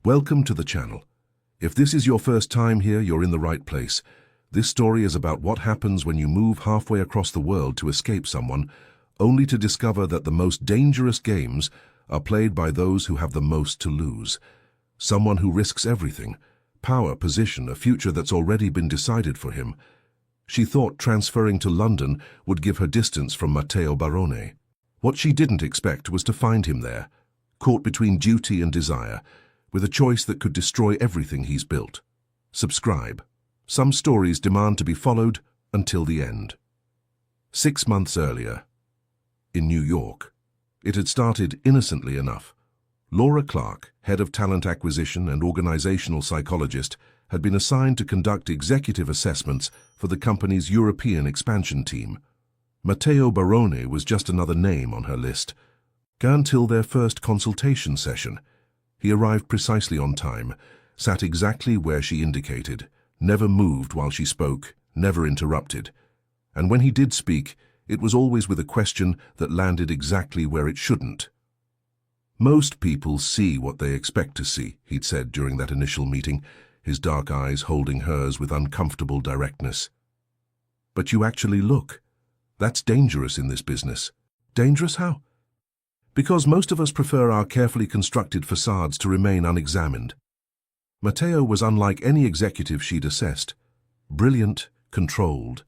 Welcome to the channel. If this is your first time here, you're in the right place. This story is about what happens when you move halfway across the world to escape someone, only to discover that the most dangerous games are played by those who have the most to lose. Someone who risks everything: power, position, a future that's already been decided for him. She thought transferring to London would give her distance from Matteo Barone. What she didn't expect was to find him there, caught between duty and desire, with a choice that could destroy everything he's built. Subscribe. Some stories demand to be followed until the end. 6 months earlier, in New York, it had started innocently enough. Laura Clark, head of talent acquisition and organizational psychologist, had been assigned to conduct executive assessments for the company's European expansion team. Matteo Barone was just another name on her list. Until their first consultation session, he arrived precisely on time, sat exactly where she indicated, never moved while she spoke, never interrupted. And when he did speak, it was always with a question that landed exactly where it shouldn't. "Most people see what they expect to see," he'd said during that initial meeting, his dark eyes holding hers with uncomfortable directness. "But you actually look. That's dangerous in this business." "Dangerous how?" "Because most of us prefer our carefully constructed facades to remain unexamined." Matteo was unlike any executive she'd assessed. Brilliant, controlled.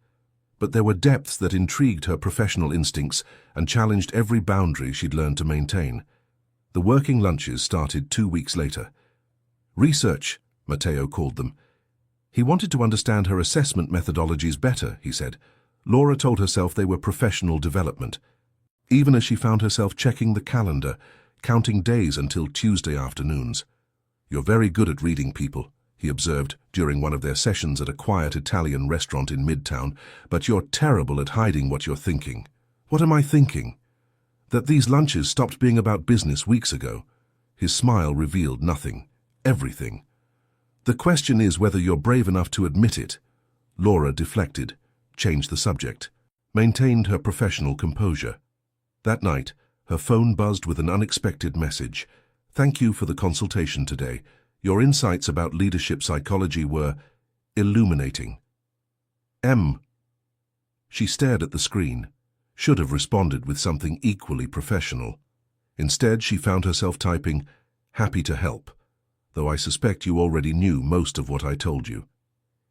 But there were depths that intrigued her professional instincts and challenged every boundary she'd learned to maintain. The working lunches started 2 weeks later. "Research," Matteo called them. He wanted to understand her assessment methodologies better, he said. Laura told herself they were professional development, even as she found herself checking the calendar, counting days until Tuesday afternoons. "You're very good at reading people," he observed during one of their sessions at a quiet Italian restaurant in Midtown, "but you're terrible at hiding what you're thinking." "What am I thinking?" "That these lunches stopped being about business weeks ago." His smile revealed nothing, everything. "The question is whether you're brave enough to admit it." Laura deflected, changed the subject, maintained her professional composure. That night, her phone buzzed with an unexpected message. "Thank you for the consultation today. Your insights about leadership psychology were illuminating." She stared at the screen, should have responded with something equally professional. Instead, she found herself typing, "Happy to help, though I suspect you already knew most of what I told you."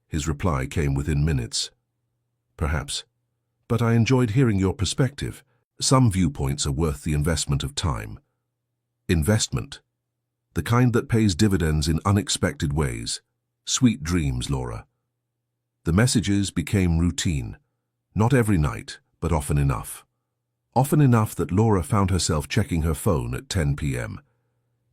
His reply came within minutes. "Perhaps, but I enjoyed hearing your perspective. Some viewpoints are worth the investment of time." Investment. The kind that pays dividends in unexpected ways. Sweet dreams, Laura. The messages became routine. Not every night, but often enough. Often enough that Laura found herself checking her phone at 10 p.m.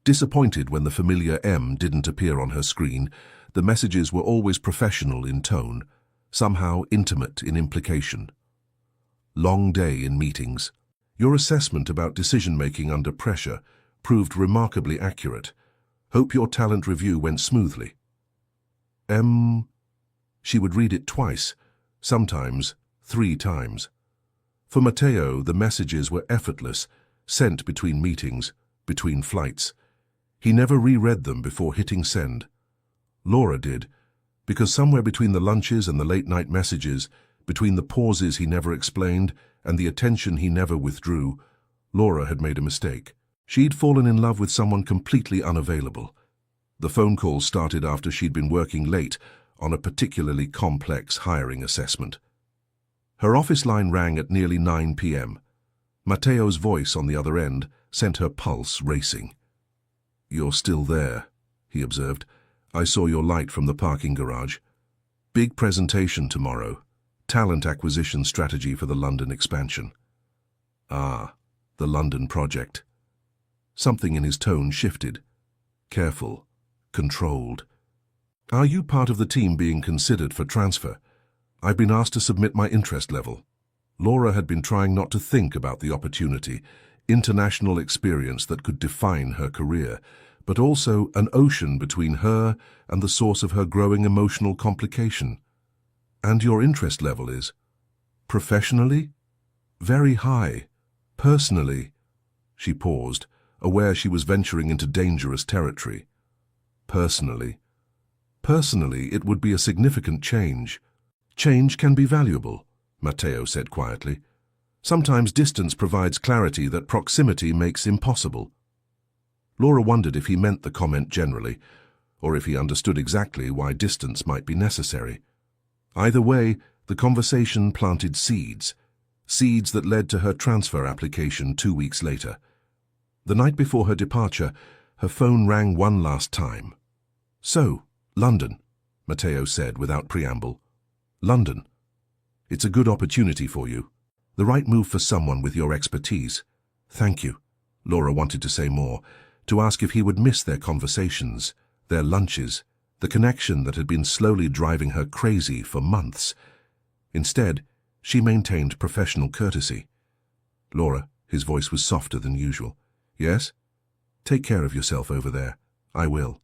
Disappointed when the familiar M didn't appear on her screen, the messages were always professional in tone, somehow intimate in implication. Long day in meetings. "Your assessment about decision-making under pressure proved remarkably accurate. Hope your talent review went smoothly." She would read it twice, sometimes 3 times. For Matteo, the messages were effortless, sent between meetings, between flights. He never reread them before hitting send. Laura did, because somewhere between the lunches and the late-night messages, between the pauses he never explained and the attention he never withdrew, Laura had made a mistake. She'd fallen in love with someone completely unavailable. The phone call started after she'd been working late on a particularly complex hiring assessment. Her office line rang at nearly 9 p.m. Matteo's voice on the other end sent her pulse racing. "You're still there," he observed. "I saw your light from the parking garage. Big presentation tomorrow. Talent acquisition strategy for the London expansion." "Ah, the London project." Something in his tone shifted. Careful, controlled. "Are you part of the team being considered for transfer? I've been asked to submit my interest level." Laura had been trying not to think about the opportunity, international experience that could define her career, but also an ocean between her and the source of her growing emotional complication. "And your interest level is?" "Professionally? Very high. Personally?" She paused, aware she was venturing into dangerous territory. Personally, it would be a significant change. Change can be valuable, Matteo said quietly. Sometimes distance provides clarity that proximity makes impossible. Laura wondered if he meant the comment generally, or if he understood exactly why distance might be necessary. Either way, the conversation planted seeds that led to her transfer application 2 weeks later. The night before her departure, her phone rang one last time. "So, London," Matteo said without preamble. "London. It's a good opportunity for you. The right move for someone with your expertise." "Thank you." Laura wanted to say more, to ask if he would miss their conversations, their lunches, the connection that had been slowly driving her crazy for months. Instead, she maintained professional courtesy. "Laura," his voice was softer than usual. "Yes? Take care of yourself over there." "I will."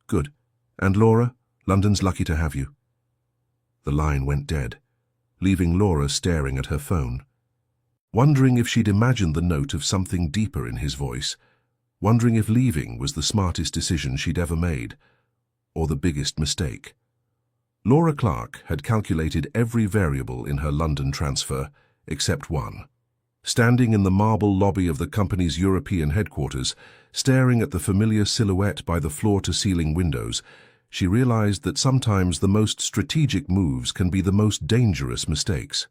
"Good. And Laura, London's lucky to have you." The line went dead, leaving Laura staring at her phone, wondering if she'd imagined the note of something deeper in his voice, wondering if leaving was the smartest decision she'd ever made, or the biggest mistake. Laura Clark had calculated every variable in her London transfer, except one. Standing in the marble lobby of the company's European headquarters, staring at the familiar silhouette by the floor-to-ceiling windows, she realized that sometimes the most strategic moves can be the most dangerous mistakes.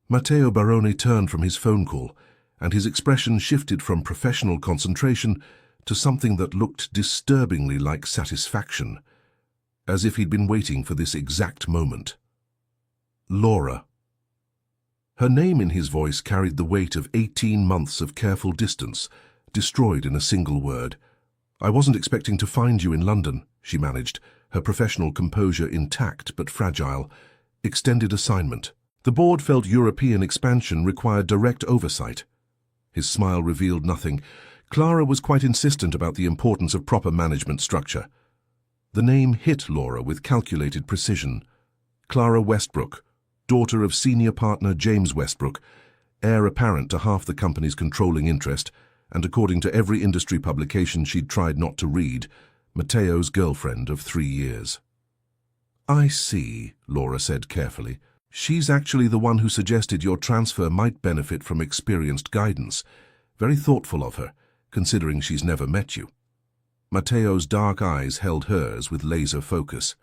Matteo Baroni turned from his phone call, and his expression shifted from professional concentration to something that looked disturbingly like satisfaction, as if he'd been waiting for this exact moment. Laura. Her name in his voice carried the weight of 18 months of careful distance, destroyed in a single word. "I wasn't expecting to find you in London," she managed, her professional composure intact but fragile. "Extended assignment. The board felt European expansion required direct oversight." His smile revealed nothing. Clara was quite insistent about the importance of proper management structure. The name hit Laura with calculated precision. Clara Westbrook, daughter of senior partner James Westbrook, heir apparent to half the company's controlling interest, and according to every industry publication she'd tried not to read, Matteo's girlfriend of 3 years. "I see," Laura said carefully. "She's actually the one who suggested your transfer might benefit from experienced guidance. Very thoughtful of her, considering she's never met you." Matteo's dark eyes held hers with laser focus.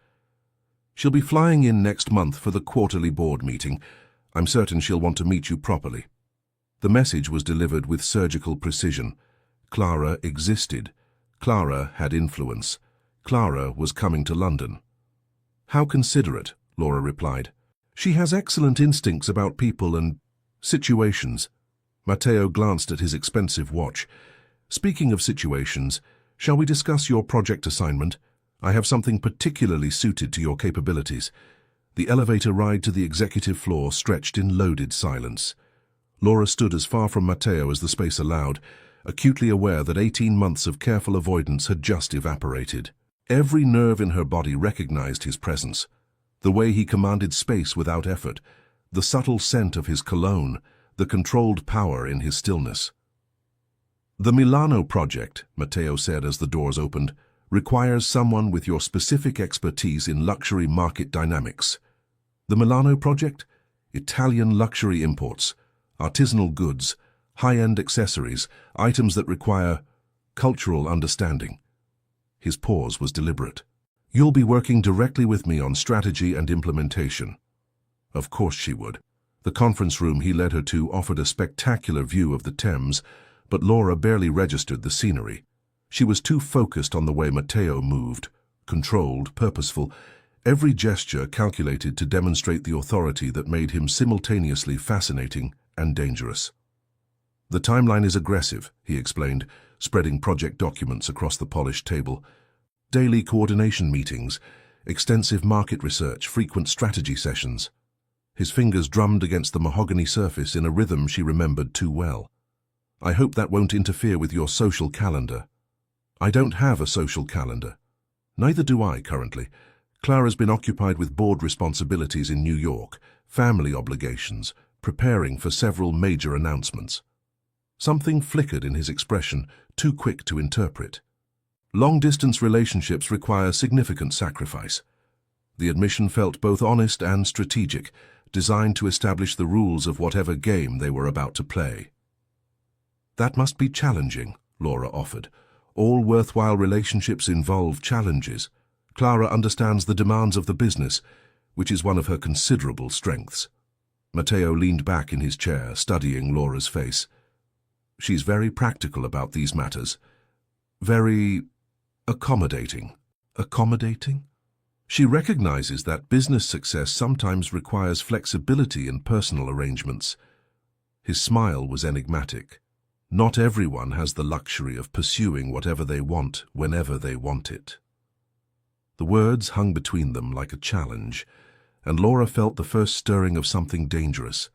"She'll be flying in next month for the quarterly board meeting. I'm certain she'll want to meet you properly." The message was delivered with surgical precision. Clara existed. Clara had influence. Clara was coming to London. "How considerate," Laura replied. "She has excellent instincts about people and situations." Matteo glanced at his expensive watch. "Speaking of situations, shall we discuss your project assignment? I have something particularly suited to your capabilities." The elevator ride to the executive floor stretched in loaded silence. Laura stood as far from Matteo as the space allowed, acutely aware that 18 months of careful avoidance had just evaporated. Every nerve in her body recognized his presence. The way he commanded space without effort, the subtle scent of his cologne, the controlled power in his stillness. "The Milano project," Matteo said as the doors opened, "requires someone with your specific expertise in luxury market dynamics." "The Milano project?" "Italian luxury imports, artisanal goods, high-end accessories, items that require cultural understanding." His pause was deliberate. "You'll be working directly with me on strategy and implementation." Of course she would. The conference room he led her to offered a spectacular view of the Thames, but Laura barely registered the scenery. She was too focused on the way Matteo moved, controlled, purposeful, every gesture calculated to demonstrate the authority that made him simultaneously fascinating and dangerous. "The timeline is aggressive," he explained, spreading project documents across the polished table. "Daily coordination meetings, extensive market research, frequent strategy sessions." His fingers drummed against the mahogany surface in a rhythm she remembered too well. "I hope that won't interfere with your social calendar." "I don't have a social calendar." "Neither do I currently. Clara's been occupied with board responsibilities in New York, family obligations, preparing for several major announcements." Something flickered in his expression, too quick to interpret. Long-distance relationships require significant sacrifice. The admission felt both honest and strategic, designed to establish the rules of whatever game they were about to play. That must be challenging, Laura offered. All worthwhile relationships involve challenges. Clara understands the demands of the business, which is one of her considerable strengths. Matteo leaned back in his chair, studying Laura's face. She's very practical about these matters. Very accommodating. Accommodating? She recognizes that business success sometimes requires flexibility in personal arrangements. His smile was enigmatic. Not everyone has the luxury of pursuing whatever they want whenever they want it. The words hung between them like a challenge, and Laura felt the first stirring of something dangerous,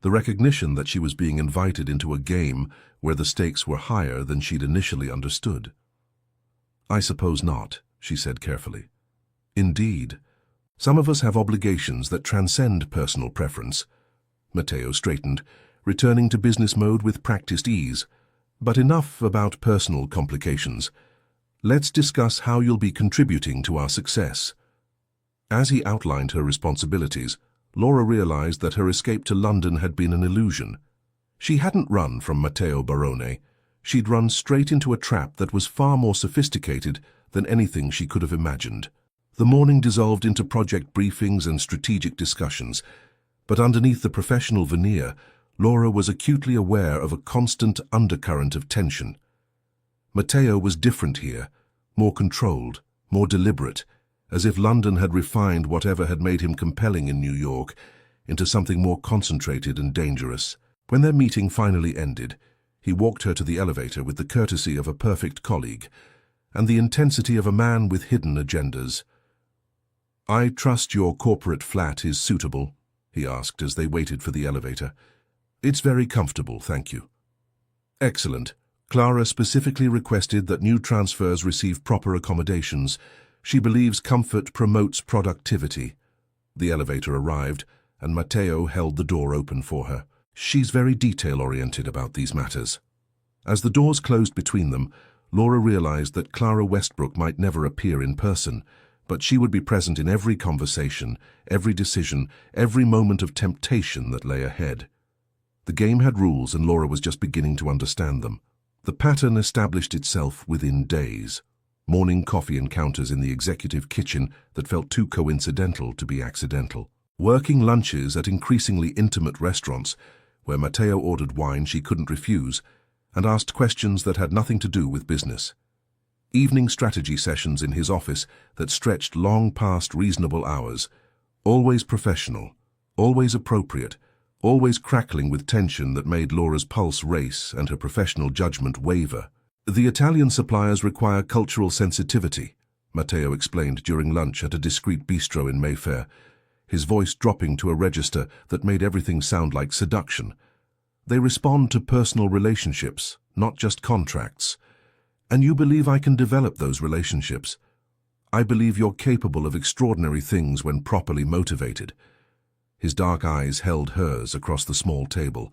the recognition that she was being invited into a game where the stakes were higher than she'd initially understood. "I suppose not," she said carefully. "Indeed. Some of us have obligations that transcend personal preference." Matteo straightened, returning to business mode with practiced ease. "But enough about personal complications. Let's discuss how you'll be contributing to our success." As he outlined her responsibilities, Laura realized that her escape to London had been an illusion. She hadn't run from Matteo Barone. She'd run straight into a trap that was far more sophisticated than anything she could have imagined. The morning dissolved into project briefings and strategic discussions, but underneath the professional veneer, Laura was acutely aware of a constant undercurrent of tension. Matteo was different here, more controlled, more deliberate, as if London had refined whatever had made him compelling in New York into something more concentrated and dangerous. When their meeting finally ended, he walked her to the elevator with the courtesy of a perfect colleague and the intensity of a man with hidden agendas. "I trust your corporate flat is suitable?" he asked as they waited for the elevator. "It's very comfortable, thank you." "Excellent. Clara specifically requested that new transfers receive proper accommodations. She believes comfort promotes productivity." The elevator arrived, and Matteo held the door open for her. "She's very detail-oriented about these matters." As the doors closed between them, Laura realized that Clara Westbrook might never appear in person, but she would be present in every conversation, every decision, every moment of temptation that lay ahead. The game had rules, and Laura was just beginning to understand them. The pattern established itself within days. Morning coffee encounters in the executive kitchen that felt too coincidental to be accidental. Working lunches at increasingly intimate restaurants where Matteo ordered wine she couldn't refuse and asked questions that had nothing to do with business. Evening strategy sessions in his office that stretched long past reasonable hours, always professional, always appropriate, always crackling with tension that made Laura's pulse race and her professional judgment waver. "The Italian suppliers require cultural sensitivity," Matteo explained during lunch at a discreet bistro in Mayfair, his voice dropping to a register that made everything sound like seduction. "They respond to personal relationships, not just contracts. And you believe I can develop those relationships. I believe you're capable of extraordinary things when properly motivated." His dark eyes held hers across the small table.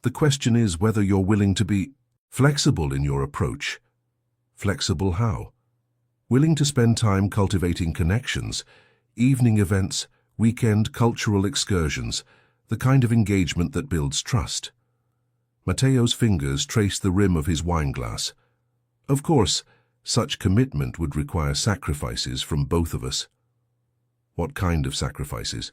"The question is whether you're willing to be flexible in your approach." "Flexible how?" "Willing to spend time cultivating connections, evening events, weekend cultural excursions, the kind of engagement that builds trust." Matteo's fingers traced the rim of his wineglass. "Of course, such commitment would require sacrifices from both of us." "What kind of sacrifices?"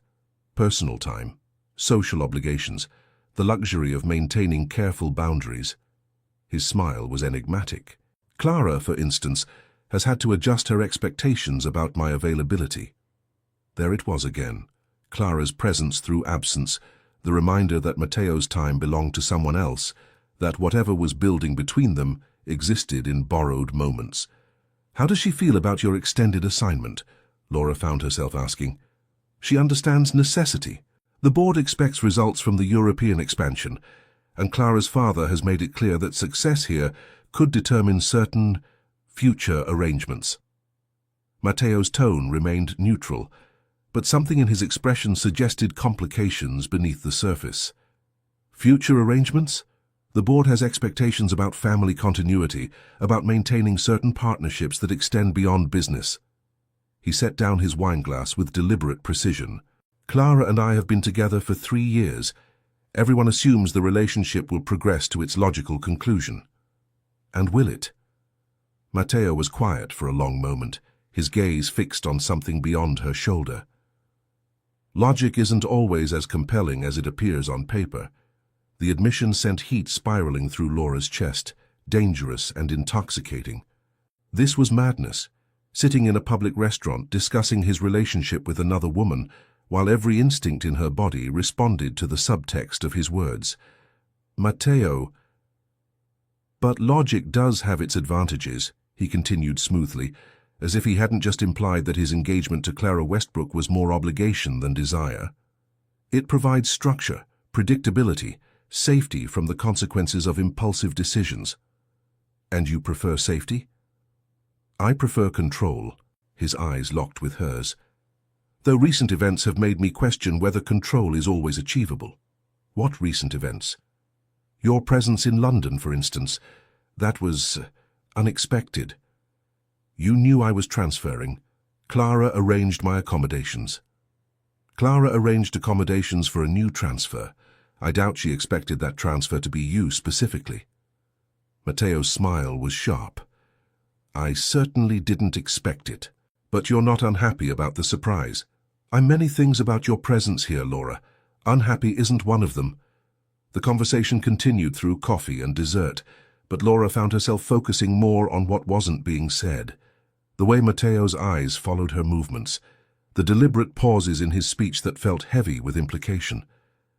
"Personal time, social obligations, the luxury of maintaining careful boundaries." His smile was enigmatic. "Clara, for instance, has had to adjust her expectations about my availability." There it was again, Clara's presence through absence, the reminder that Matteo's time belonged to someone else, that whatever was building between them existed in borrowed moments. "How does she feel about your extended assignment?" Laura found herself asking. "She understands necessity. The board expects results from the European expansion, and Clara's father has made it clear that success here could determine certain future arrangements." Matteo's tone remained neutral, but something in his expression suggested complications beneath the surface. "Future arrangements?" The board has expectations about family continuity, about maintaining certain partnerships that extend beyond business. He set down his wineglass with deliberate precision. Clara and I have been together for 3 years. Everyone assumes the relationship will progress to its logical conclusion. And will it? Matteo was quiet for a long moment, his gaze fixed on something beyond her shoulder. Logic isn't always as compelling as it appears on paper. The admission sent heat spiraling through Laura's chest, dangerous and intoxicating. This was madness, sitting in a public restaurant discussing his relationship with another woman, while every instinct in her body responded to the subtext of his words. Matteo. But logic does have its advantages, he continued smoothly, as if he hadn't just implied that his engagement to Clara Westbrook was more obligation than desire. It provides structure, predictability, safety from the consequences of impulsive decisions. And you prefer safety? I prefer control. His eyes locked with hers. Though recent events have made me question whether control is always achievable. What recent events? Your presence in London, for instance. That was unexpected. You knew I was transferring. Clara arranged my accommodations. Clara arranged accommodations for a new transfer. I doubt she expected that transfer to be you specifically. Matteo's smile was sharp. I certainly didn't expect it. But you're not unhappy about the surprise. I'm many things about your presence here, Laura. Unhappy isn't one of them. The conversation continued through coffee and dessert, but Laura found herself focusing more on what wasn't being said. The way Matteo's eyes followed her movements, the deliberate pauses in his speech that felt heavy with implication,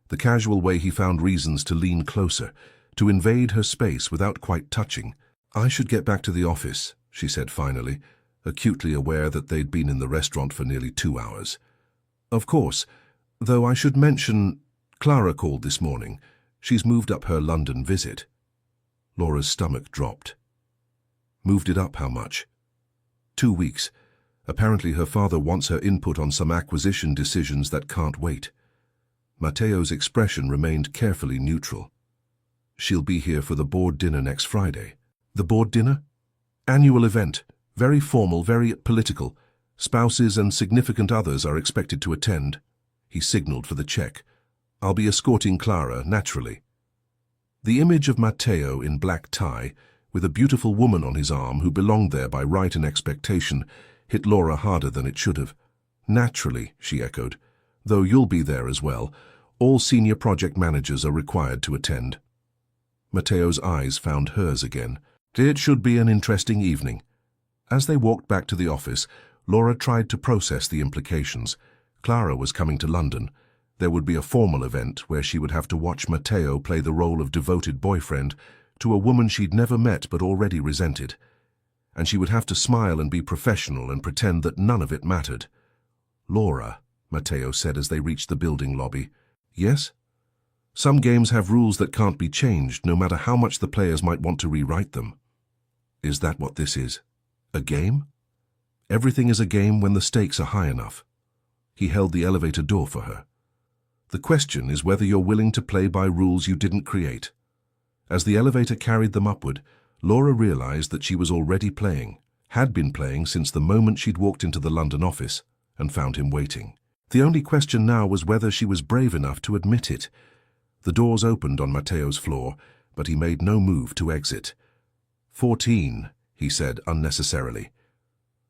the casual way he found reasons to lean closer, to invade her space without quite touching. I should get back to the office, she said finally, acutely aware that they'd been in the restaurant for nearly 2 hours. Of course, though I should mention, Clara called this morning. She's moved up her London visit. Laura's stomach dropped. Moved it up how much? 2 weeks. Apparently her father wants her input on some acquisition decisions that can't wait. Matteo's expression remained carefully neutral. She'll be here for the board dinner next Friday. The board dinner? Annual event. Very formal, very political. Spouses and significant others are expected to attend. He signaled for the check. I'll be escorting Clara, naturally. The image of Matteo in black tie, with a beautiful woman on his arm who belonged there by right and expectation, hit Laura harder than it should have. Naturally, she echoed. Though you'll be there as well. All senior project managers are required to attend. Matteo's eyes found hers again. It should be an interesting evening. As they walked back to the office, Laura tried to process the implications. Clara was coming to London. There would be a formal event where she would have to watch Matteo play the role of devoted boyfriend to a woman she'd never met but already resented. And she would have to smile and be professional and pretend that none of it mattered. Laura, Matteo said as they reached the building lobby. Yes? Some games have rules that can't be changed, no matter how much the players might want to rewrite them. Is that what this is? A game? Everything is a game when the stakes are high enough. He held the elevator door for her. The question is whether you're willing to play by rules you didn't create. As the elevator carried them upward, Laura realized that she was already playing, had been playing since the moment she'd walked into the London office and found him waiting. The only question now was whether she was brave enough to admit it. The doors opened on Matteo's floor, but he made no move to exit. 14, he said unnecessarily.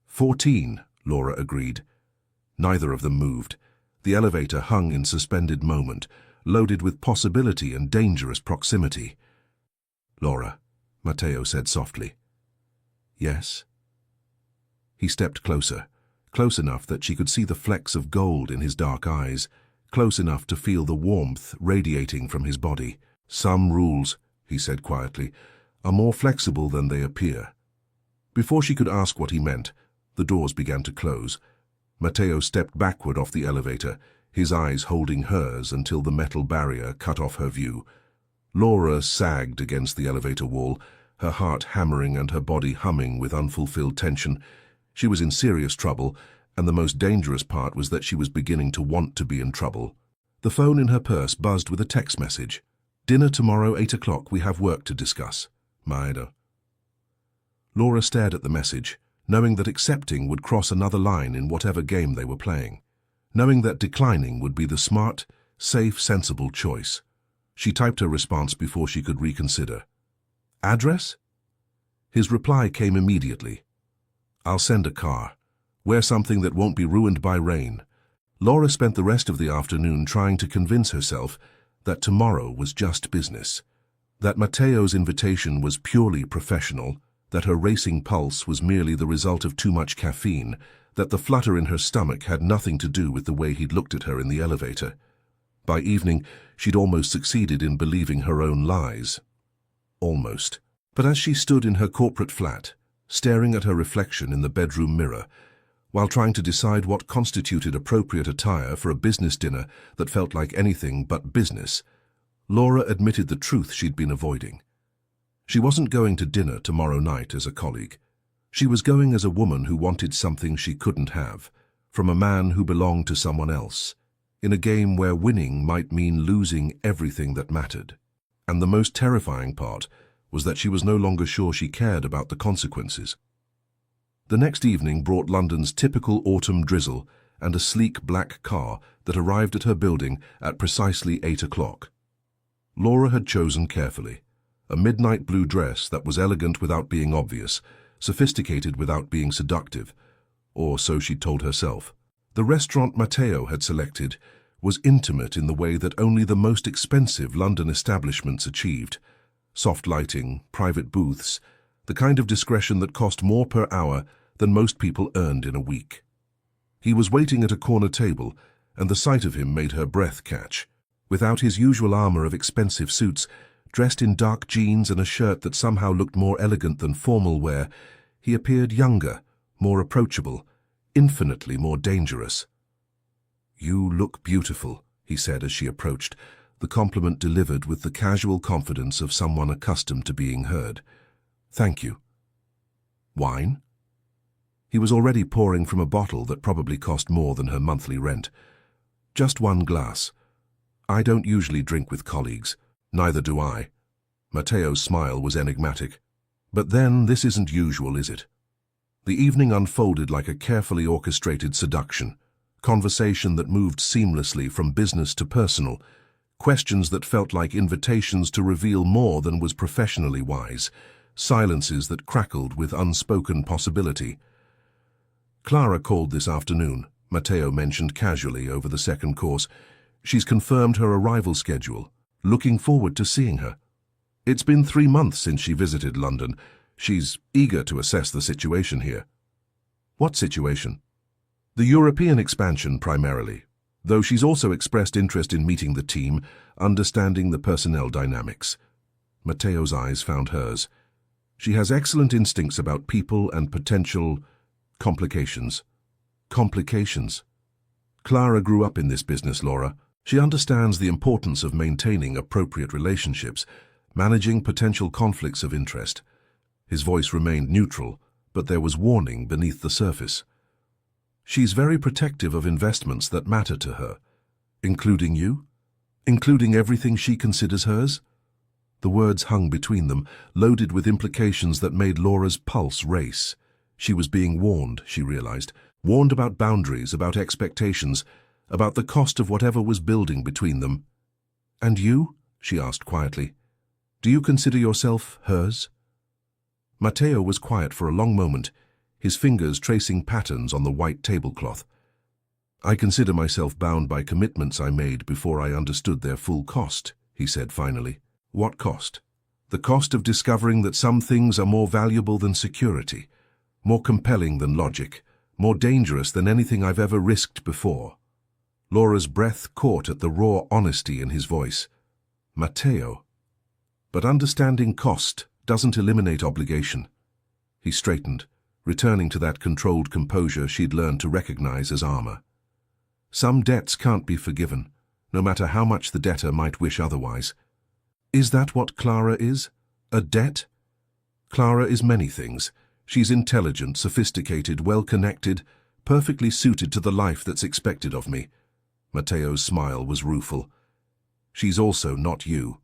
14, Laura agreed. Neither of them moved. The elevator hung in suspended moment, loaded with possibility and dangerous proximity. Laura, Matteo said softly. Yes? He stepped closer, close enough that she could see the flecks of gold in his dark eyes, close enough to feel the warmth radiating from his body. Some rules, he said quietly, are more flexible than they appear. Before she could ask what he meant, the doors began to close. Matteo stepped backward off the elevator, his eyes holding hers until the metal barrier cut off her view. Laura sagged against the elevator wall, her heart hammering and her body humming with unfulfilled tension. She was in serious trouble, and the most dangerous part was that she was beginning to want to be in trouble. The phone in her purse buzzed with a text message. Dinner tomorrow, 8 o'clock. We have work to discuss. Maeda. Laura stared at the message, knowing that accepting would cross another line in whatever game they were playing, knowing that declining would be the smart, safe, sensible choice. She typed her response before she could reconsider. Address? His reply came immediately. I'll send a car. Wear something that won't be ruined by rain. Laura spent the rest of the afternoon trying to convince herself that tomorrow was just business, that Matteo's invitation was purely professional, that her racing pulse was merely the result of too much caffeine, that the flutter in her stomach had nothing to do with the way he'd looked at her in the elevator. By evening, she'd almost succeeded in believing her own lies. Almost. But as she stood in her corporate flat, staring at her reflection in the bedroom mirror, while trying to decide what constituted appropriate attire for a business dinner that felt like anything but business, Laura admitted the truth she'd been avoiding. She wasn't going to dinner tomorrow night as a colleague. She was going as a woman who wanted something she couldn't have, from a man who belonged to someone else, in a game where winning might mean losing everything that mattered. And the most terrifying part was that she was no longer sure she cared about the consequences. The next evening brought London's typical autumn drizzle and a sleek black car that arrived at her building at precisely 8 o'clock. Laura had chosen carefully. A midnight blue dress that was elegant without being obvious, sophisticated without being seductive, or so she told herself. The restaurant Matteo had selected was intimate in the way that only the most expensive London establishments achieved. Soft lighting, private booths, the kind of discretion that cost more per hour than most people earned in a week. He was waiting at a corner table, and the sight of him made her breath catch. Without his usual armor of expensive suits, dressed in dark jeans and a shirt that somehow looked more elegant than formal wear, he appeared younger, more approachable, infinitely more dangerous. "You look beautiful," he said as she approached, the compliment delivered with the casual confidence of someone accustomed to being heard. "Thank you." "Wine?" He was already pouring from a bottle that probably cost more than her monthly rent. "Just one glass. I don't usually drink with colleagues." "Neither do I." Matteo's smile was enigmatic. "But then, this isn't usual, is it?" The evening unfolded like a carefully orchestrated seduction, conversation that moved seamlessly from business to personal, questions that felt like invitations to reveal more than was professionally wise, silences that crackled with unspoken possibility. "Clara called this afternoon," Matteo mentioned casually over the second course. "She's confirmed her arrival schedule. Looking forward to seeing her. It's been 3 months since she visited London. She's eager to assess the situation here." "What situation?" "The European expansion primarily, though she's also expressed interest in meeting the team, understanding the personnel dynamics." Matteo's eyes found hers. "She has excellent instincts about people and potential complications." "Complications?" "Clara grew up in this business, Laura. She understands the importance of maintaining appropriate relationships, managing potential conflicts of interest." His voice remained neutral, but there was warning beneath the surface. "She's very protective of investments that matter to her." "Including you? Including everything she considers hers?" The words hung between them, loaded with implications that made Laura's pulse race. She was being warned, she realized, warned about boundaries, about expectations, about the cost of whatever was building between them. "And you?" she asked quietly. "Do you consider yourself hers?" Matteo was quiet for a long moment, his fingers tracing patterns on the white tablecloth. "I consider myself bound by commitments I made before I understood their full cost," he said finally. "What cost?" "The cost of discovering that some things are more valuable than security, more compelling than logic, more dangerous than anything I've ever risked before." Laura's breath caught at the raw honesty in his voice. "Matteo." "But understanding cost doesn't eliminate obligation." He straightened, returning to that controlled composure she'd learned to recognize as armor. "Some debts can't be forgiven, no matter how much the debtor might wish otherwise." "Is that what Clara is? A debt?" "Clara is many things. She's intelligent, sophisticated, well-connected, perfectly suited to the life that's expected of me." Matteo's smile was rueful. "She's also not you."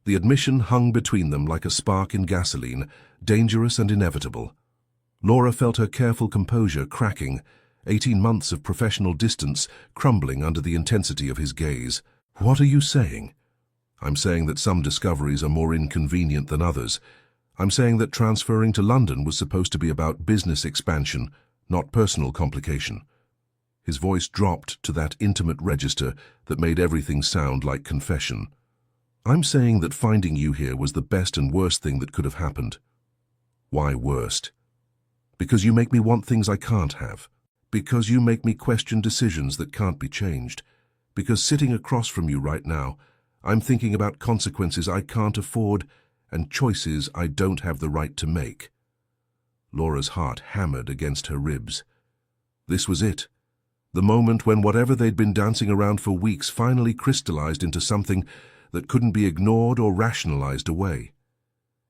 The admission hung between them like a spark in gasoline, dangerous and inevitable. Laura felt her careful composure cracking, 18 months of professional distance crumbling under the intensity of his gaze. "What are you saying?" "I'm saying that some discoveries are more inconvenient than others. I'm saying that transferring to London was supposed to be about business expansion, not personal complication." His voice dropped to that intimate register that made everything sound like confession. "I'm saying that finding you here was the best and worst thing that could have happened." "Why worst?" "Because you make me want things I can't have. Because you make me question decisions that can't be changed. Because sitting across from you right now, I'm thinking about consequences I can't afford and choices I don't have the right to make." Laura's heart hammered against her ribs. This was it. The moment when whatever they'd been dancing around for weeks finally crystallized into something that couldn't be ignored or rationalized away.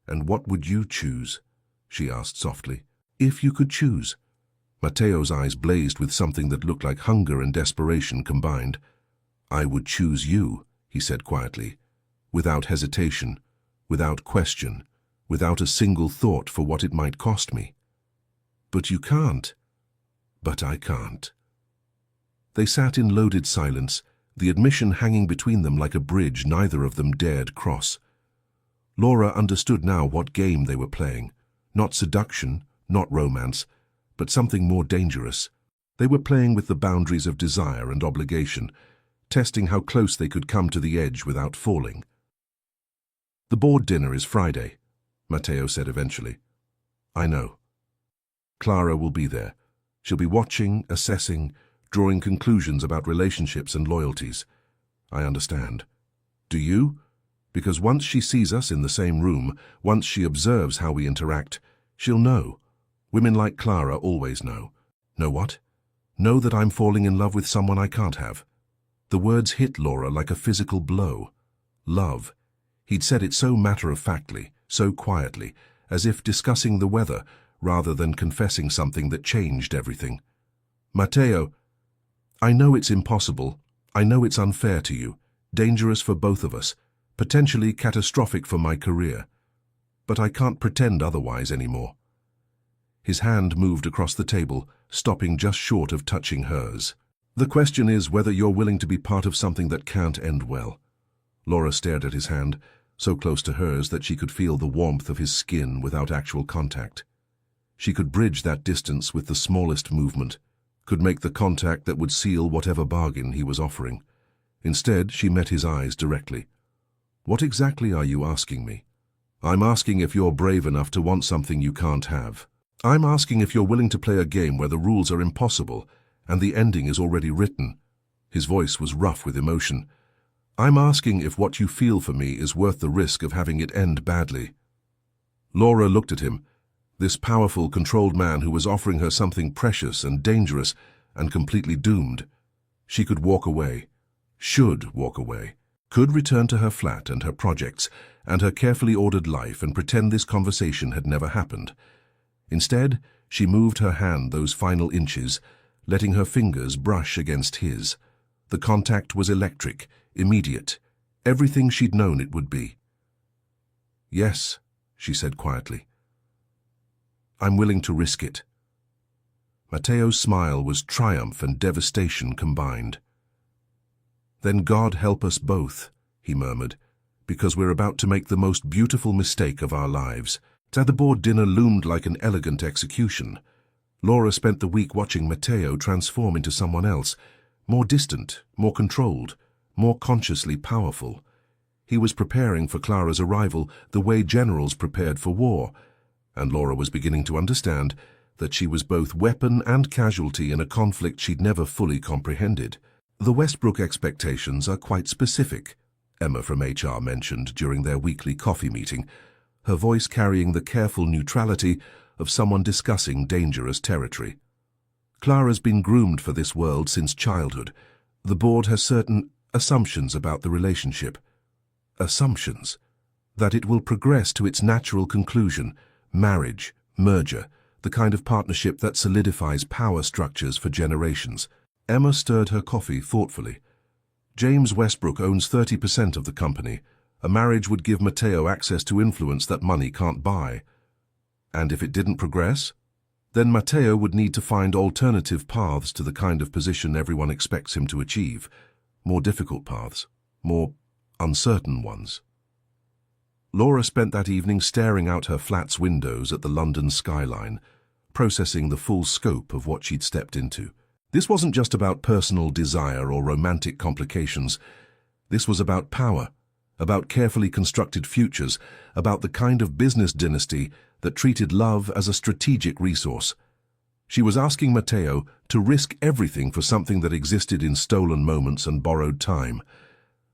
"And what would you choose?" she asked softly. "If you could choose." Matteo's eyes blazed with something that looked like hunger and desperation combined. "I would choose you," he said quietly, without hesitation, without question, without a single thought for what it might cost me. "But you can't." "But I can't." They sat in loaded silence, the admission hanging between them like a bridge neither of them dared cross. Laura understood now what game they were playing. Not seduction, not romance, but something more dangerous. They were playing with the boundaries of desire and obligation, testing how close they could come to the edge without falling. "The board dinner is Friday," Matteo said eventually. "I know. Clara will be there. She'll be watching, assessing, drawing conclusions about relationships and loyalties. I understand. Do you? Because once she sees us in the same room, once she observes how we interact, she'll know. Women like Clara always know." "Know what?" "Know that I'm falling in love with someone I can't have." The words hit Laura like a physical blow. Love. He'd said it so matter-of-factly, so quietly, as if discussing the weather, rather than confessing something that changed everything. "Matteo, I know it's impossible. I know it's unfair to you, dangerous for both of us, potentially catastrophic for my career. But I can't pretend otherwise anymore." His hand moved across the table, stopping just short of touching hers. "The question is whether you're willing to be part of something that can't end well." Laura stared at his hand, so close to hers that she could feel the warmth of his skin without actual contact. She could bridge that distance with the smallest movement, could make the contact that would seal whatever bargain he was offering. Instead, she met his eyes directly. "What exactly are you asking me?" "I'm asking if you're brave enough to want something you can't have. I'm asking if you're willing to play a game where the rules are impossible and the ending is already written." His voice was rough with emotion. "I'm asking if what you feel for me is worth the risk of having it end badly." Laura looked at him, this powerful, controlled man who was offering her something precious and dangerous and completely doomed. She could walk away, should walk away, could return to her flat and her projects and her carefully ordered life and pretend this conversation had never happened. Instead, she moved her hand those final inches, letting her fingers brush against his. The contact was electric, immediate, everything she'd known it would be. "Yes," she said quietly. "I'm willing to risk it." Matteo's smile was triumph and devastation combined. "Then God help us both," he murmured, "because we're about to make the most beautiful mistake of our lives." The board dinner loomed like an elegant execution. Laura spent the week watching Matteo transform into someone else, more distant, more controlled, more consciously powerful. He was preparing for Clara's arrival the way generals prepared for war, and Laura was beginning to understand that she was both weapon and casualty in a conflict she'd never fully comprehended. "The Westbrook expectations are quite specific," Emma from HR mentioned during their weekly coffee meeting, her voice carrying the careful neutrality of someone discussing dangerous territory. "Clara's been groomed for this world since childhood. The board has certain assumptions about the relationship. Assumptions. That it will progress to its natural conclusion, marriage, merger, the kind of partnership that solidifies power structures for generations." Emma stirred her coffee thoughtfully. "James Westbrook owns 30% of the company, A marriage would give Matteo access to influence that money can't buy. And if it didn't progress, then Matteo would need to find alternative paths to the kind of position everyone expects him to achieve. More difficult paths, more uncertain ones. Laura spent that evening staring out her flat's windows at the London skyline, processing the full scope of what she'd stepped into. This wasn't just about personal desire or romantic complications. This was about power, about carefully constructed futures, about the kind of business dynasty that treated love as a strategic resource. She was asking Matteo to risk everything for something that existed in stolen moments and borrowed time.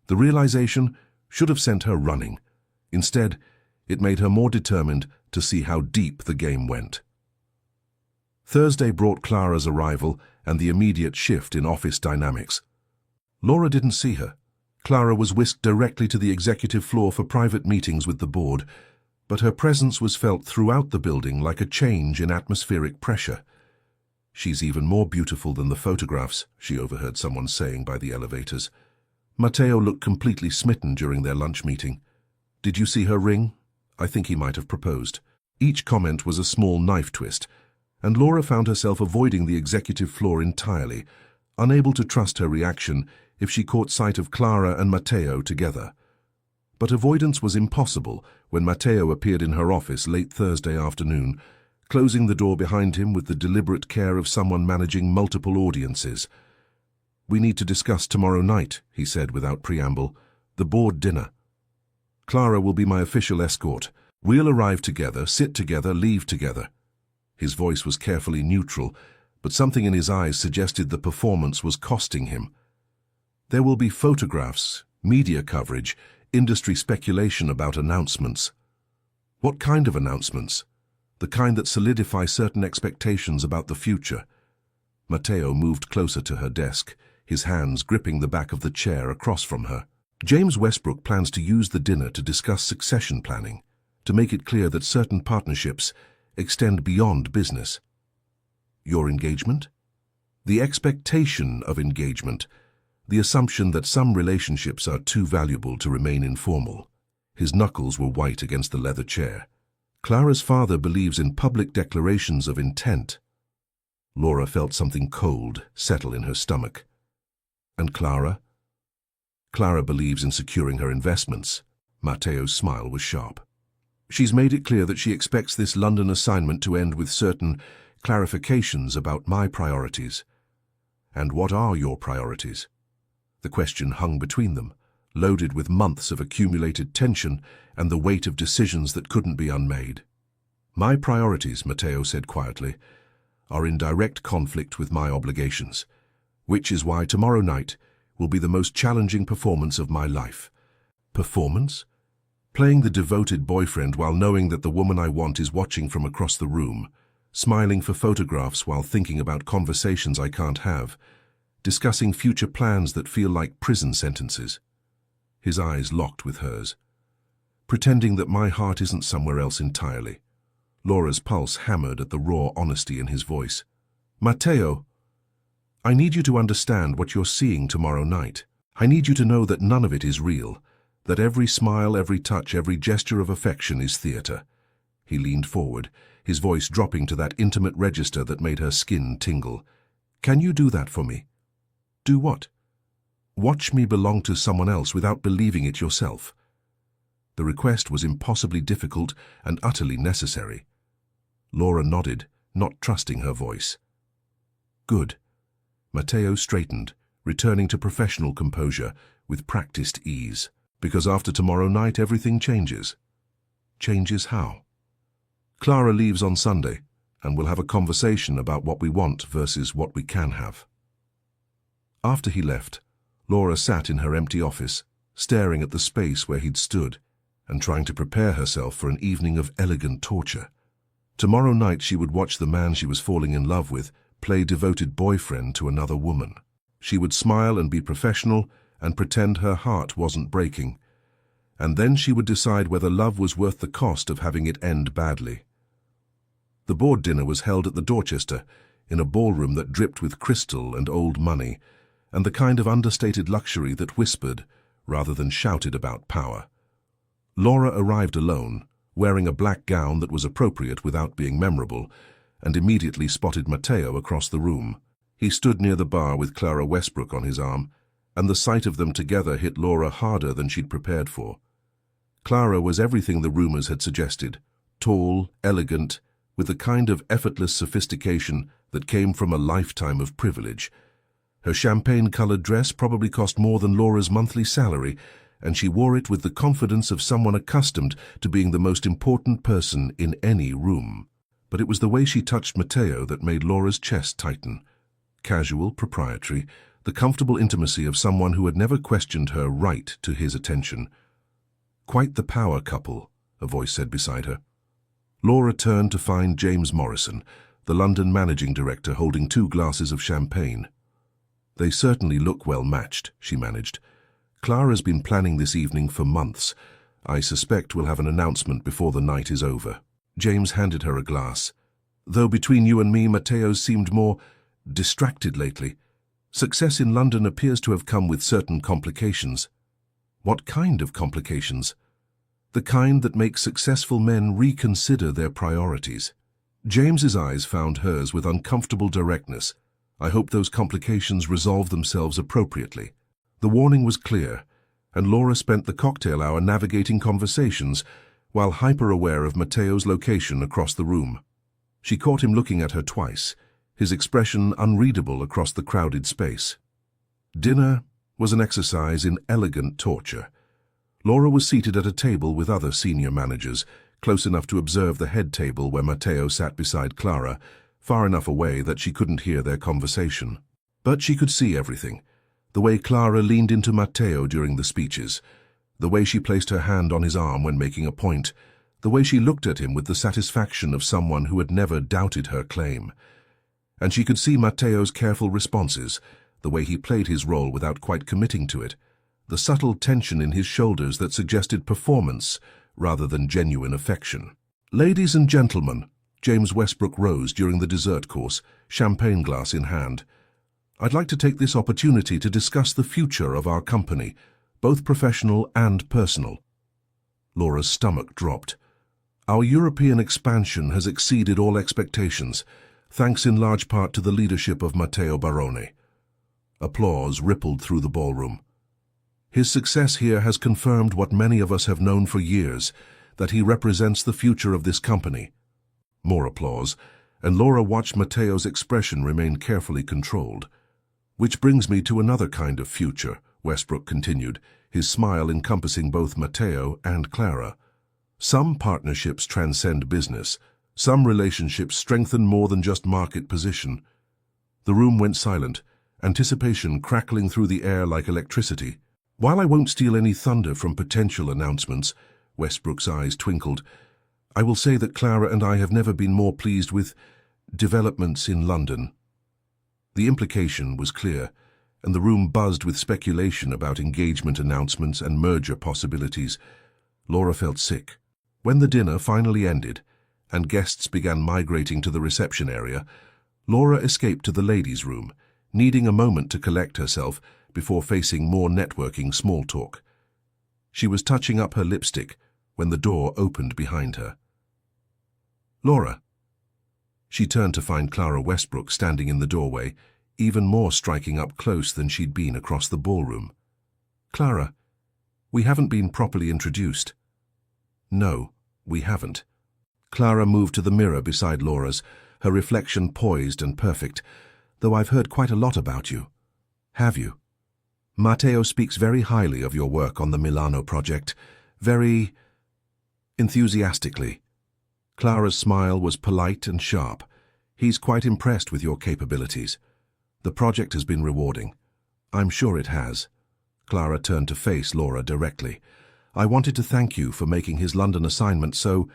The realization should have sent her running. Instead, it made her more determined to see how deep the game went. Thursday brought Clara's arrival and the immediate shift in office dynamics. Laura didn't see her. Clara was whisked directly to the executive floor for private meetings with the board, but her presence was felt throughout the building like a change in atmospheric pressure. "She's even more beautiful than the photographs," she overheard someone saying by the elevators. Matteo looked completely smitten during their lunch meeting. "Did you see her ring?" I think he might have proposed. Each comment was a small knife twist, and Laura found herself avoiding the executive floor entirely, unable to trust her reaction if she caught sight of Clara and Matteo together. But avoidance was impossible when Matteo appeared in her office late Thursday afternoon, closing the door behind him with the deliberate care of someone managing multiple audiences. "We need to discuss tomorrow night," he said without preamble. "The board dinner. Clara will be my official escort. We'll arrive together, sit together, leave together." His voice was carefully neutral, but something in his eyes suggested the performance was costing him. "There will be photographs, media coverage, industry speculation about announcements." "What kind of announcements?" "The kind that solidify certain expectations about the future." Matteo moved closer to her desk, his hands gripping the back of the chair across from her. "James Westbrook plans to use the dinner to discuss succession planning, to make it clear that certain partnerships extend beyond business." "Your engagement?" "The expectation of engagement, the assumption that some relationships are too valuable to remain informal." His knuckles were white against the leather chair. "Clara's father believes in public declarations of intent." Laura felt something cold settle in her stomach. "And Clara?" "Clara believes in securing her investments." Matteo's smile was sharp. "She's made it clear that she expects this London assignment to end with certain clarifications about my priorities." "And what are your priorities?" The question hung between them, loaded with months of accumulated tension and the weight of decisions that couldn't be unmade. "My priorities," Matteo said quietly, "are in direct conflict with my obligations, which is why tomorrow night will be the most challenging performance of my life." "Performance?" "Playing the devoted boyfriend while knowing that the woman I want is watching from across the room, smiling for photographs while thinking about conversations I can't have, discussing future plans that feel like prison sentences." His eyes locked with hers. "Pretending that my heart isn't somewhere else entirely." Laura's pulse hammered at the raw honesty in his voice. "Matteo, I need you to understand what you're seeing tomorrow night. I need you to know that none of it is real, that every smile, every touch, every gesture of affection is theater." He leaned forward, his voice dropping to that intimate register that made her skin tingle. "Can you do that for me?" "Do what?" "Watch me belong to someone else without believing it yourself." The request was impossibly difficult and utterly necessary. Laura nodded, not trusting her voice. "Good." Matteo straightened, returning to professional composure with practiced ease. "Because after tomorrow night everything changes." "Changes how?" "Clara leaves on Sunday, and we'll have a conversation about what we want versus what we can have." After he left, Laura sat in her empty office, staring at the space where he'd stood, and trying to prepare herself for an evening of elegant torture. Tomorrow night she would watch the man she was falling in love with play devoted boyfriend to another woman. She would smile and be professional and pretend her heart wasn't breaking. And then she would decide whether love was worth the cost of having it end badly. The board dinner was held at the Dorchester, in a ballroom that dripped with crystal and old money, and the kind of understated luxury that whispered, rather than shouted about power. Laura arrived alone, wearing a black gown that was appropriate without being memorable, and immediately spotted Matteo across the room. He stood near the bar with Clara Westbrook on his arm, and the sight of them together hit Laura harder than she'd prepared for. Clara was everything the rumors had suggested: tall, elegant, with the kind of effortless sophistication that came from a lifetime of privilege. Her champagne-colored dress probably cost more than Laura's monthly salary, and she wore it with the confidence of someone accustomed to being the most important person in any room. But it was the way she touched Matteo that made Laura's chest tighten. Casual, proprietary, the comfortable intimacy of someone who had never questioned her right to his attention. "Quite the power couple," a voice said beside her. Laura turned to find James Morrison, the London managing director, holding 2 glasses of champagne. "They certainly look well matched," she managed. "Clara's been planning this evening for months. I suspect we'll have an announcement before the night is over." James handed her a glass. "Though between you and me, Matteo's seemed more distracted lately. Success in London appears to have come with certain complications." "What kind of complications?" "The kind that makes successful men reconsider their priorities." James's eyes found hers with uncomfortable directness. "I hope those complications resolve themselves appropriately." The warning was clear, and Laura spent the cocktail hour navigating conversations while hyper-aware of Matteo's location across the room. She caught him looking at her twice, his expression unreadable across the crowded space. Dinner was an exercise in elegant torture. Laura was seated at a table with other senior managers, close enough to observe the head table where Matteo sat beside Clara, far enough away that she couldn't hear their conversation. But she could see everything: the way Clara leaned into Matteo during the speeches, the way she placed her hand on his arm when making a point, the way she looked at him with the satisfaction of someone who had never doubted her claim. And she could see Matteo's careful responses, the way he played his role without quite committing to it, the subtle tension in his shoulders that suggested performance rather than genuine affection. "Ladies and gentlemen," James Westbrook rose during the dessert course, champagne glass in hand, "I'd like to take this opportunity to discuss the future of our company, both professional and personal." Laura's stomach dropped. "Our European expansion has exceeded all expectations, thanks in large part to the leadership of Matteo Barone." Applause rippled through the ballroom. "His success here has confirmed what many of us have known for years, that he represents the future of this company." More applause, and Laura watched Matteo's expression remain carefully controlled. "Which brings me to another kind of future," Westbrook continued, his smile encompassing both Matteo and Clara. "Some partnerships transcend business. Some relationships strengthen more than just market position." The room went silent, anticipation crackling through the air like electricity. "While I won't steal any thunder from potential announcements," Westbrook's eyes twinkled, "I will say that Clara and I have never been more pleased with developments in London." The implication was clear, and the room buzzed with speculation about engagement announcements and merger possibilities. Laura felt sick. When the dinner finally ended, and guests began migrating to the reception area, Laura escaped to the ladies' room, needing a moment to collect herself before facing more networking small talk. She was touching up her lipstick when the door opened behind her. "Laura." She turned to find Clara Westbrook standing in the doorway, even more striking up close than she'd been across the ballroom. "Clara, we haven't been properly introduced." "No, we haven't." Clara moved to the mirror beside Laura's, her reflection poised and perfect. "Though I've heard quite a lot about you." "Have you?" "Matteo speaks very highly of your work on the Milano project, very enthusiastically." Clara's smile was polite and sharp. "He's quite impressed with your capabilities. The project has been rewarding." "I'm sure it has." Clara turned to face Laura directly. "I wanted to thank you for making his London assignment so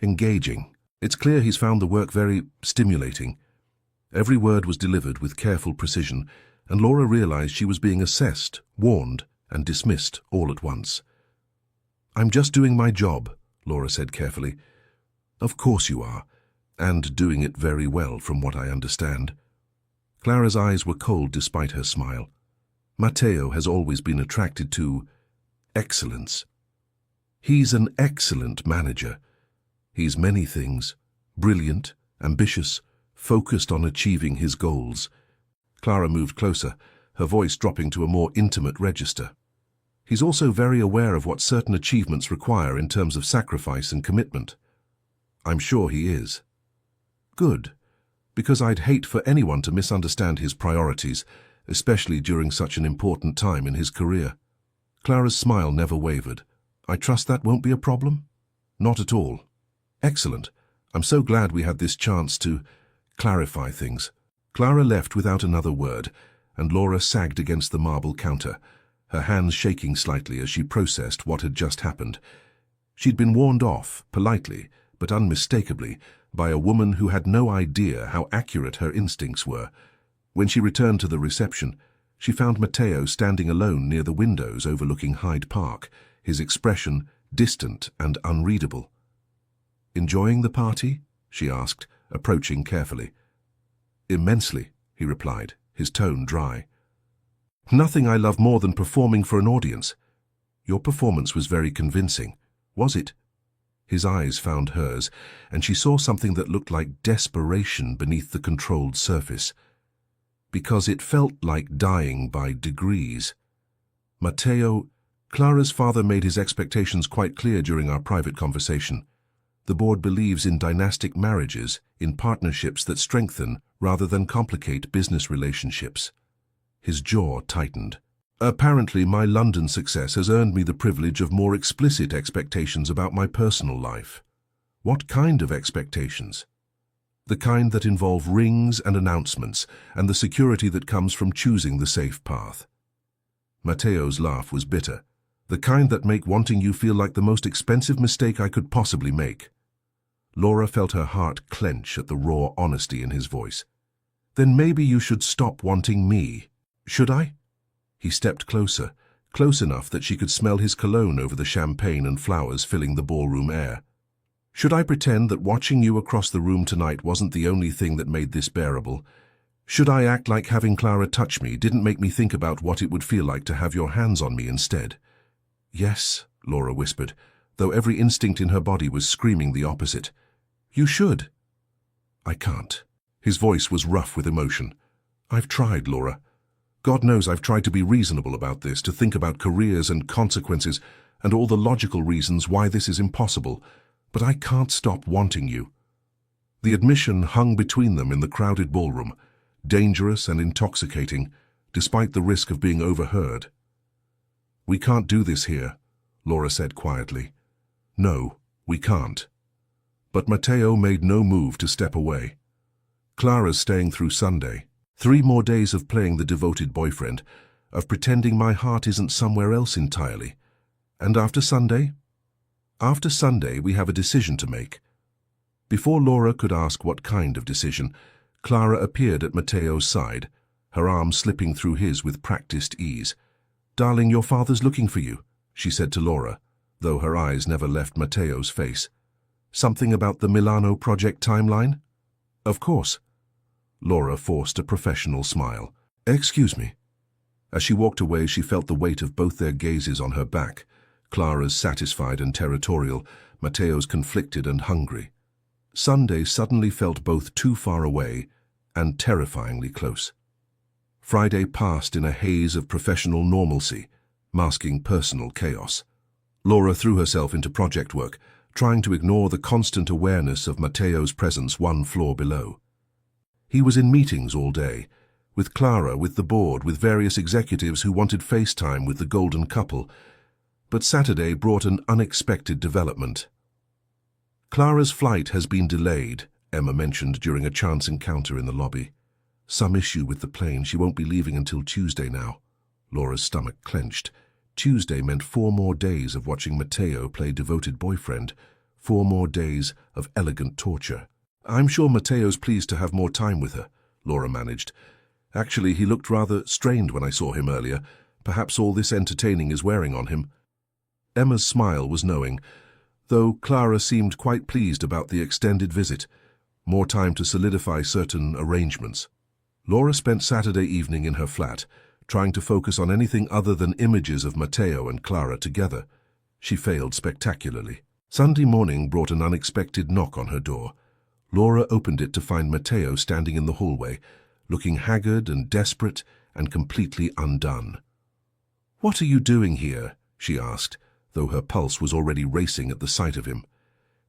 engaging. It's clear he's found the work very stimulating." Every word was delivered with careful precision, and Laura realized she was being assessed, warned, and dismissed all at once. "I'm just doing my job," Laura said carefully. "Of course you are, and doing it very well from what I understand." Clara's eyes were cold despite her smile. "Matteo has always been attracted to excellence. He's an excellent manager. He's many things: brilliant, ambitious, focused on achieving his goals. Clara moved closer, her voice dropping to a more intimate register. He's also very aware of what certain achievements require in terms of sacrifice and commitment. I'm sure he is. Good, because I'd hate for anyone to misunderstand his priorities, especially during such an important time in his career. Clara's smile never wavered. I trust that won't be a problem? Not at all. Excellent. I'm so glad we had this chance to clarify things. Clara left without another word, and Laura sagged against the marble counter, her hands shaking slightly as she processed what had just happened. She'd been warned off, politely, but unmistakably, by a woman who had no idea how accurate her instincts were. When she returned to the reception, she found Matteo standing alone near the windows overlooking Hyde Park, his expression distant and unreadable. "Enjoying the party?" she asked, approaching carefully. "Immensely," he replied, his tone dry. "Nothing I love more than performing for an audience. Your performance was very convincing, was it?" His eyes found hers, and she saw something that looked like desperation beneath the controlled surface. Because it felt like dying by degrees. Matteo, Clara's father made his expectations quite clear during our private conversation. The board believes in dynastic marriages, in partnerships that strengthen rather than complicate business relationships. His jaw tightened. Apparently, my London success has earned me the privilege of more explicit expectations about my personal life. What kind of expectations? The kind that involve rings and announcements, and the security that comes from choosing the safe path. Matteo's laugh was bitter. The kind that make wanting you feel like the most expensive mistake I could possibly make. Laura felt her heart clench at the raw honesty in his voice. Then maybe you should stop wanting me. Should I? He stepped closer, close enough that she could smell his cologne over the champagne and flowers filling the ballroom air. Should I pretend that watching you across the room tonight wasn't the only thing that made this bearable? Should I act like having Clara touch me didn't make me think about what it would feel like to have your hands on me instead? Yes, Laura whispered, though every instinct in her body was screaming the opposite. You should. I can't. His voice was rough with emotion. I've tried, Laura. God knows I've tried to be reasonable about this, to think about careers and consequences and all the logical reasons why this is impossible, but I can't stop wanting you. The admission hung between them in the crowded ballroom, dangerous and intoxicating, despite the risk of being overheard. We can't do this here, Laura said quietly. No, we can't. But Matteo made no move to step away. Clara's staying through Sunday. 3 more days of playing the devoted boyfriend, of pretending my heart isn't somewhere else entirely. And after Sunday? After Sunday, we have a decision to make. Before Laura could ask what kind of decision, Clara appeared at Matteo's side, her arm slipping through his with practiced ease. Darling, your father's looking for you, she said to Laura, though her eyes never left Matteo's face. Something about the Milano project timeline? Of course. Laura forced a professional smile. Excuse me. As she walked away, she felt the weight of both their gazes on her back, Clara's satisfied and territorial, Matteo's conflicted and hungry. Sunday suddenly felt both too far away and terrifyingly close. Friday passed in a haze of professional normalcy, masking personal chaos. Laura threw herself into project work, trying to ignore the constant awareness of Matteo's presence 1 floor below. He was in meetings all day, with Clara, with the board, with various executives who wanted FaceTime with the golden couple, but Saturday brought an unexpected development. Clara's flight has been delayed, Emma mentioned during a chance encounter in the lobby. Some issue with the plane, she won't be leaving until Tuesday now. Laura's stomach clenched. Tuesday meant 4 more days of watching Matteo play devoted boyfriend, 4 more days of elegant torture. I'm sure Matteo's pleased to have more time with her, Laura managed. Actually, he looked rather strained when I saw him earlier. Perhaps all this entertaining is wearing on him. Emma's smile was knowing, though Clara seemed quite pleased about the extended visit. More time to solidify certain arrangements. Laura spent Saturday evening in her flat, trying to focus on anything other than images of Matteo and Clara together. She failed spectacularly. Sunday morning brought an unexpected knock on her door. Laura opened it to find Matteo standing in the hallway, looking haggard and desperate and completely undone. "What are you doing here?" she asked, though her pulse was already racing at the sight of him.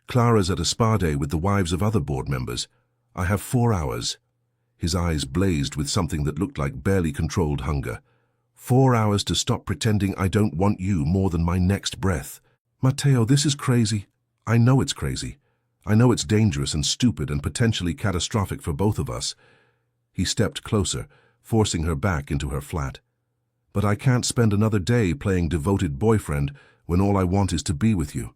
"Clara's at a spa day with the wives of other board members. I have 4 hours." His eyes blazed with something that looked like barely controlled hunger. 4 hours to stop pretending I don't want you more than my next breath. "Matteo, this is crazy. I know it's crazy. I know it's dangerous and stupid and potentially catastrophic for both of us." He stepped closer, forcing her back into her flat. "But I can't spend another day playing devoted boyfriend when all I want is to be with you."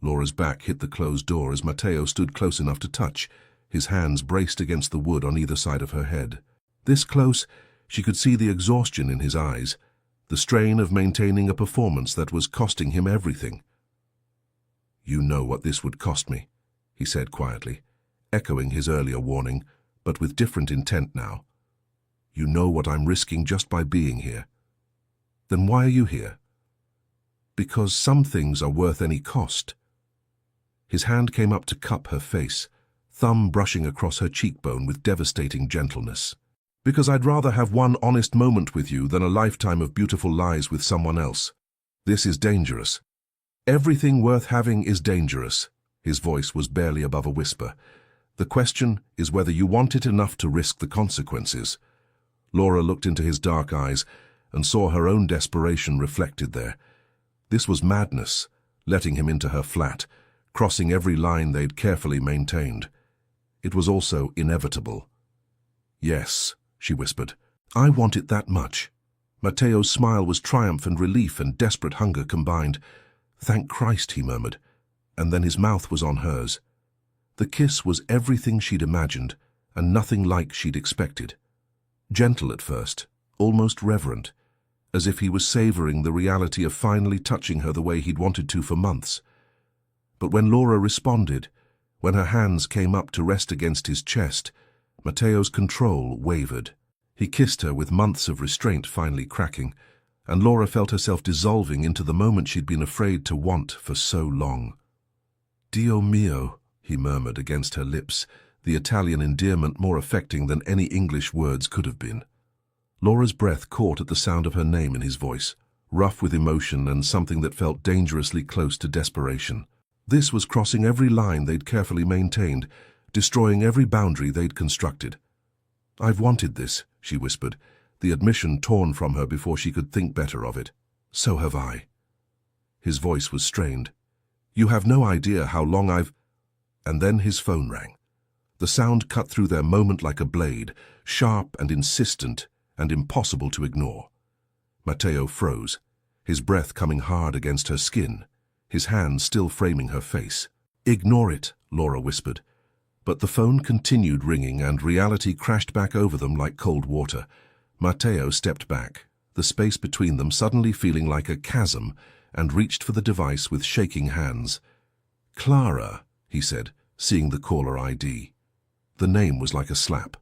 Laura's back hit the closed door as Matteo stood close enough to touch, his hands braced against the wood on either side of her head. This close, she could see the exhaustion in his eyes, the strain of maintaining a performance that was costing him everything. "You know what this would cost me," he said quietly, echoing his earlier warning, but with different intent now. "You know what I'm risking just by being here." "Then why are you here?" "Because some things are worth any cost." His hand came up to cup her face, thumb brushing across her cheekbone with devastating gentleness. "Because I'd rather have one honest moment with you than a lifetime of beautiful lies with someone else. This is dangerous. Everything worth having is dangerous." His voice was barely above a whisper. "The question is whether you want it enough to risk the consequences." Laura looked into his dark eyes and saw her own desperation reflected there. This was madness, letting him into her flat, crossing every line they'd carefully maintained. It was also inevitable. "Yes," she whispered. "I want it that much." Matteo's smile was triumph and relief and desperate hunger combined. "Thank Christ," he murmured, and then his mouth was on hers. The kiss was everything she'd imagined, and nothing like she'd expected. Gentle at first, almost reverent, as if he was savoring the reality of finally touching her the way he'd wanted to for months. But when Laura responded, when her hands came up to rest against his chest, Matteo's control wavered. He kissed her with months of restraint finally cracking, and Laura felt herself dissolving into the moment she'd been afraid to want for so long. "Dio mio," he murmured against her lips, the Italian endearment more affecting than any English words could have been. Laura's breath caught at the sound of her name in his voice, rough with emotion and something that felt dangerously close to desperation. This was crossing every line they'd carefully maintained, destroying every boundary they'd constructed. "I've wanted this," she whispered, the admission torn from her before she could think better of it. "So have I." His voice was strained. "You have no idea how long I've—" And then his phone rang. The sound cut through their moment like a blade, sharp and insistent and impossible to ignore. Matteo froze, his breath coming hard against her skin, his hand still framing her face. "Ignore it," Laura whispered. But the phone continued ringing and reality crashed back over them like cold water. Matteo stepped back, the space between them suddenly feeling like a chasm, and reached for the device with shaking hands. "Clara," he said, seeing the caller ID. The name was like a slap.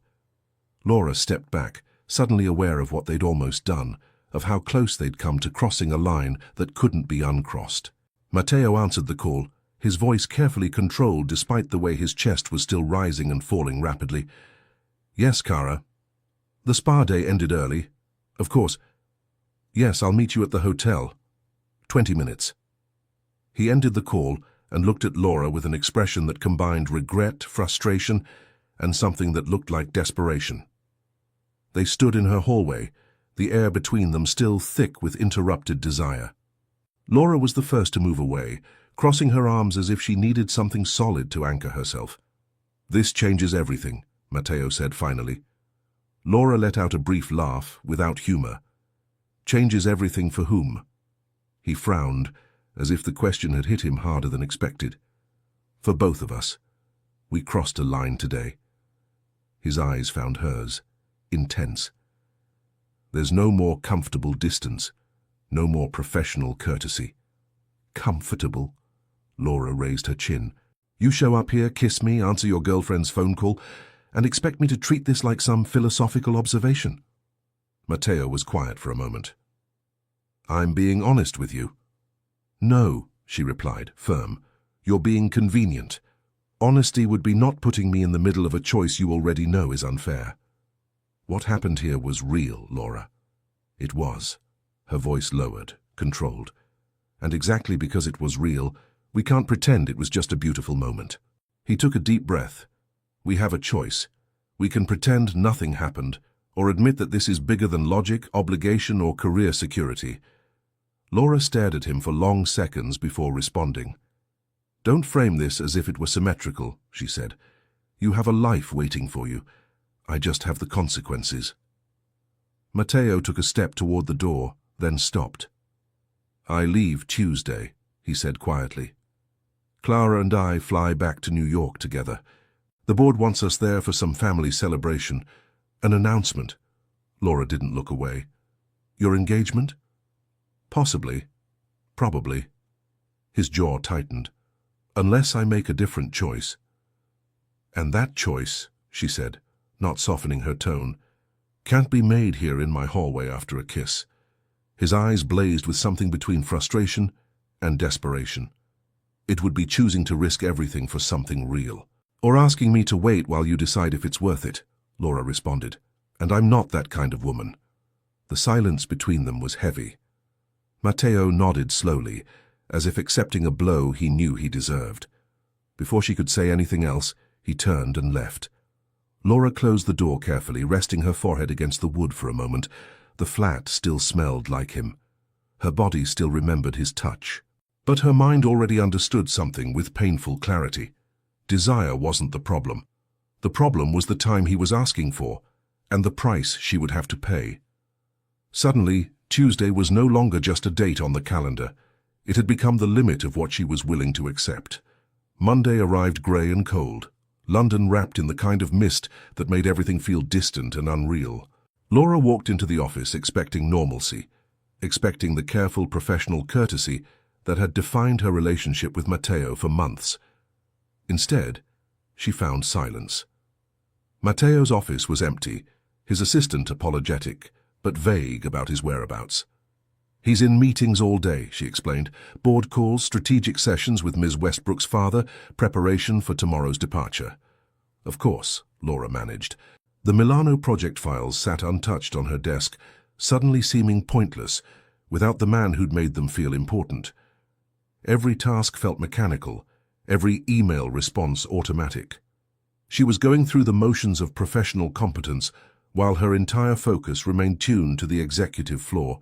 Laura stepped back, suddenly aware of what they'd almost done, of how close they'd come to crossing a line that couldn't be uncrossed. Matteo answered the call, his voice carefully controlled despite the way his chest was still rising and falling rapidly. "Yes, Cara. The spa day ended early. Of course. Yes, I'll meet you at the hotel. 20 minutes. He ended the call and looked at Laura with an expression that combined regret, frustration, and something that looked like desperation. They stood in her hallway, the air between them still thick with interrupted desire. Laura was the first to move away, crossing her arms as if she needed something solid to anchor herself. "This changes everything," Matteo said finally. Laura let out a brief laugh, without humor. "Changes everything for whom?" He frowned, as if the question had hit him harder than expected. "For both of us. We crossed a line today." His eyes found hers, intense. "There's no more comfortable distance, no more professional courtesy." "Comfortable?" Laura raised her chin. "You show up here, kiss me, answer your girlfriend's phone call, and expect me to treat this like some philosophical observation?" Matteo was quiet for a moment. "I'm being honest with you." No, she replied, firm. You're being convenient. Honesty would be not putting me in the middle of a choice you already know is unfair. What happened here was real, Laura. It was. Her voice lowered, controlled. And exactly because it was real, we can't pretend it was just a beautiful moment. He took a deep breath. We have a choice. We can pretend nothing happened, or admit that this is bigger than logic, obligation, or career security. Laura stared at him for long seconds before responding. Don't frame this as if it were symmetrical, she said. You have a life waiting for you. I just have the consequences. Matteo took a step toward the door, then stopped. I leave Tuesday, he said quietly. Clara and I fly back to New York together. The board wants us there for some family celebration. An announcement. Laura didn't look away. Your engagement? Possibly. Probably. His jaw tightened. Unless I make a different choice. And that choice, she said, not softening her tone, can't be made here in my hallway after a kiss. His eyes blazed with something between frustration and desperation. It would be choosing to risk everything for something real. Or asking me to wait while you decide if it's worth it, Laura responded. And I'm not that kind of woman. The silence between them was heavy. Matteo nodded slowly, as if accepting a blow he knew he deserved. Before she could say anything else, he turned and left. Laura closed the door carefully, resting her forehead against the wood for a moment. The flat still smelled like him. Her body still remembered his touch. But her mind already understood something with painful clarity. Desire wasn't the problem. The problem was the time he was asking for, and the price she would have to pay. Suddenly, Tuesday was no longer just a date on the calendar. It had become the limit of what she was willing to accept. Monday arrived grey and cold, London wrapped in the kind of mist that made everything feel distant and unreal. Laura walked into the office expecting normalcy, expecting the careful professional courtesy that had defined her relationship with Matteo for months. Instead, she found silence. Matteo's office was empty, his assistant apologetic, but vague about his whereabouts. He's in meetings all day, she explained. Board calls, strategic sessions with Ms. Westbrook's father, preparation for tomorrow's departure. Of course, Laura managed. The Milano project files sat untouched on her desk, suddenly seeming pointless, without the man who'd made them feel important. Every task felt mechanical, every email response automatic. She was going through the motions of professional competence, while her entire focus remained tuned to the executive floor,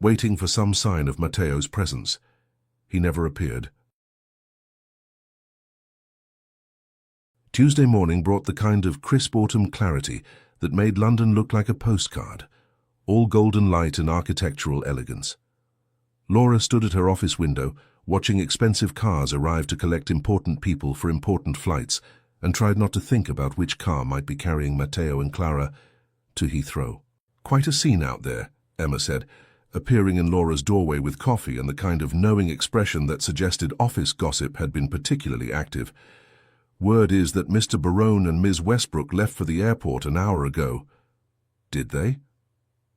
waiting for some sign of Matteo's presence. He never appeared. Tuesday morning brought the kind of crisp autumn clarity that made London look like a postcard, all golden light and architectural elegance. Laura stood at her office window, watching expensive cars arrive to collect important people for important flights, and tried not to think about which car might be carrying Matteo and Clara to Heathrow. Quite a scene out there, Emma said, appearing in Laura's doorway with coffee and the kind of knowing expression that suggested office gossip had been particularly active. Word is that Mr. Barone and Ms. Westbrook left for the airport an hour ago. Did they?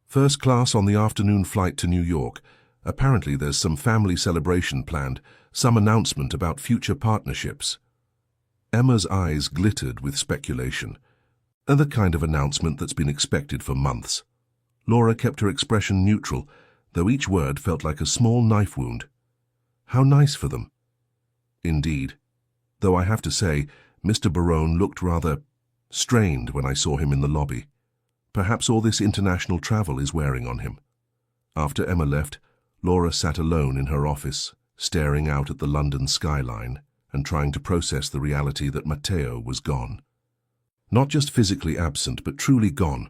First class on the afternoon flight to New York. Apparently there's some family celebration planned, some announcement about future partnerships. Emma's eyes glittered with speculation, and the kind of announcement that's been expected for months. Laura kept her expression neutral, though each word felt like a small knife wound. How nice for them. Indeed. Though I have to say, Mr. Barone looked rather strained when I saw him in the lobby. Perhaps all this international travel is wearing on him. After Emma left, Laura sat alone in her office, staring out at the London skyline and trying to process the reality that Matteo was gone. Not just physically absent, but truly gone,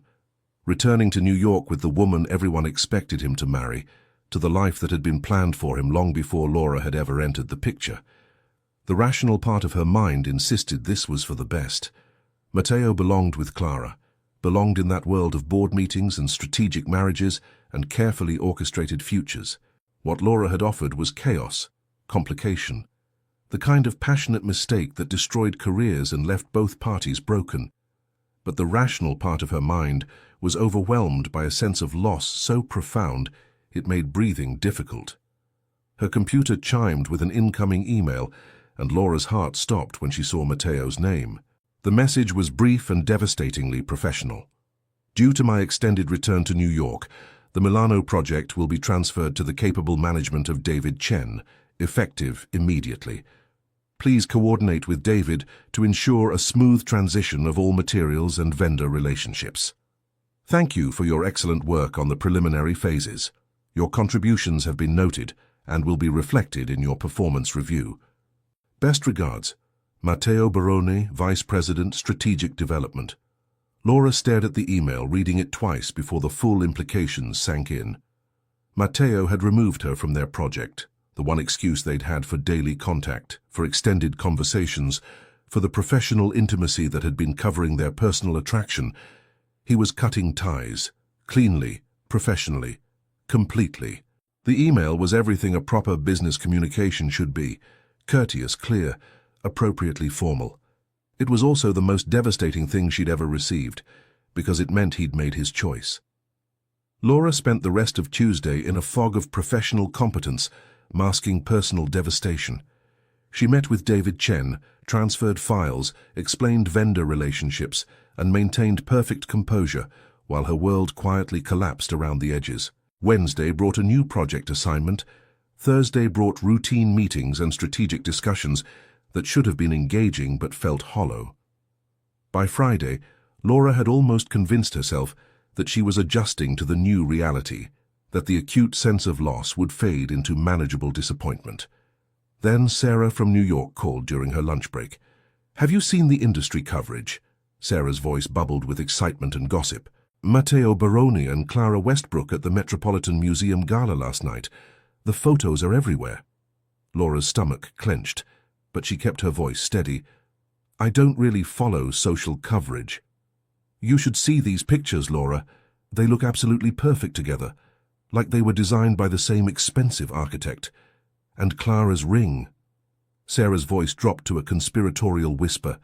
returning to New York with the woman everyone expected him to marry, to the life that had been planned for him long before Laura had ever entered the picture. The rational part of her mind insisted this was for the best. Matteo belonged with Clara, belonged in that world of board meetings and strategic marriages and carefully orchestrated futures. What Laura had offered was chaos, complication, the kind of passionate mistake that destroyed careers and left both parties broken. But the rational part of her mind was overwhelmed by a sense of loss so profound it made breathing difficult. Her computer chimed with an incoming email, and Laura's heart stopped when she saw Matteo's name. The message was brief and devastatingly professional. Due to my extended return to New York, the Milano project will be transferred to the capable management of David Chen, effective immediately. Please coordinate with David to ensure a smooth transition of all materials and vendor relationships. Thank you for your excellent work on the preliminary phases. Your contributions have been noted and will be reflected in your performance review. Best regards, Matteo Baroni, Vice President, Strategic Development. Laura stared at the email, reading it twice before the full implications sank in. Matteo had removed her from their project, the one excuse they'd had for daily contact, for extended conversations, for the professional intimacy that had been covering their personal attraction. He was cutting ties, cleanly, professionally, completely. The email was everything a proper business communication should be: courteous, clear, appropriately formal. It was also the most devastating thing she'd ever received, because it meant he'd made his choice. Laura spent the rest of Tuesday in a fog of professional competence, masking personal devastation. She met with David Chen, transferred files, explained vendor relationships, and maintained perfect composure while her world quietly collapsed around the edges. Wednesday brought a new project assignment. Thursday brought routine meetings and strategic discussions that should have been engaging but felt hollow. By Friday, Laura had almost convinced herself that she was adjusting to the new reality, that the acute sense of loss would fade into manageable disappointment. Then Sarah from New York called during her lunch break. "Have you seen the industry coverage?" Sarah's voice bubbled with excitement and gossip. "Matteo Baroni and Clara Westbrook at the Metropolitan Museum Gala last night. The photos are everywhere." Laura's stomach clenched, but she kept her voice steady. "I don't really follow social coverage." "You should see these pictures, Laura. They look absolutely perfect together, like they were designed by the same expensive architect. And Clara's ring." Sarah's voice dropped to a conspiratorial whisper.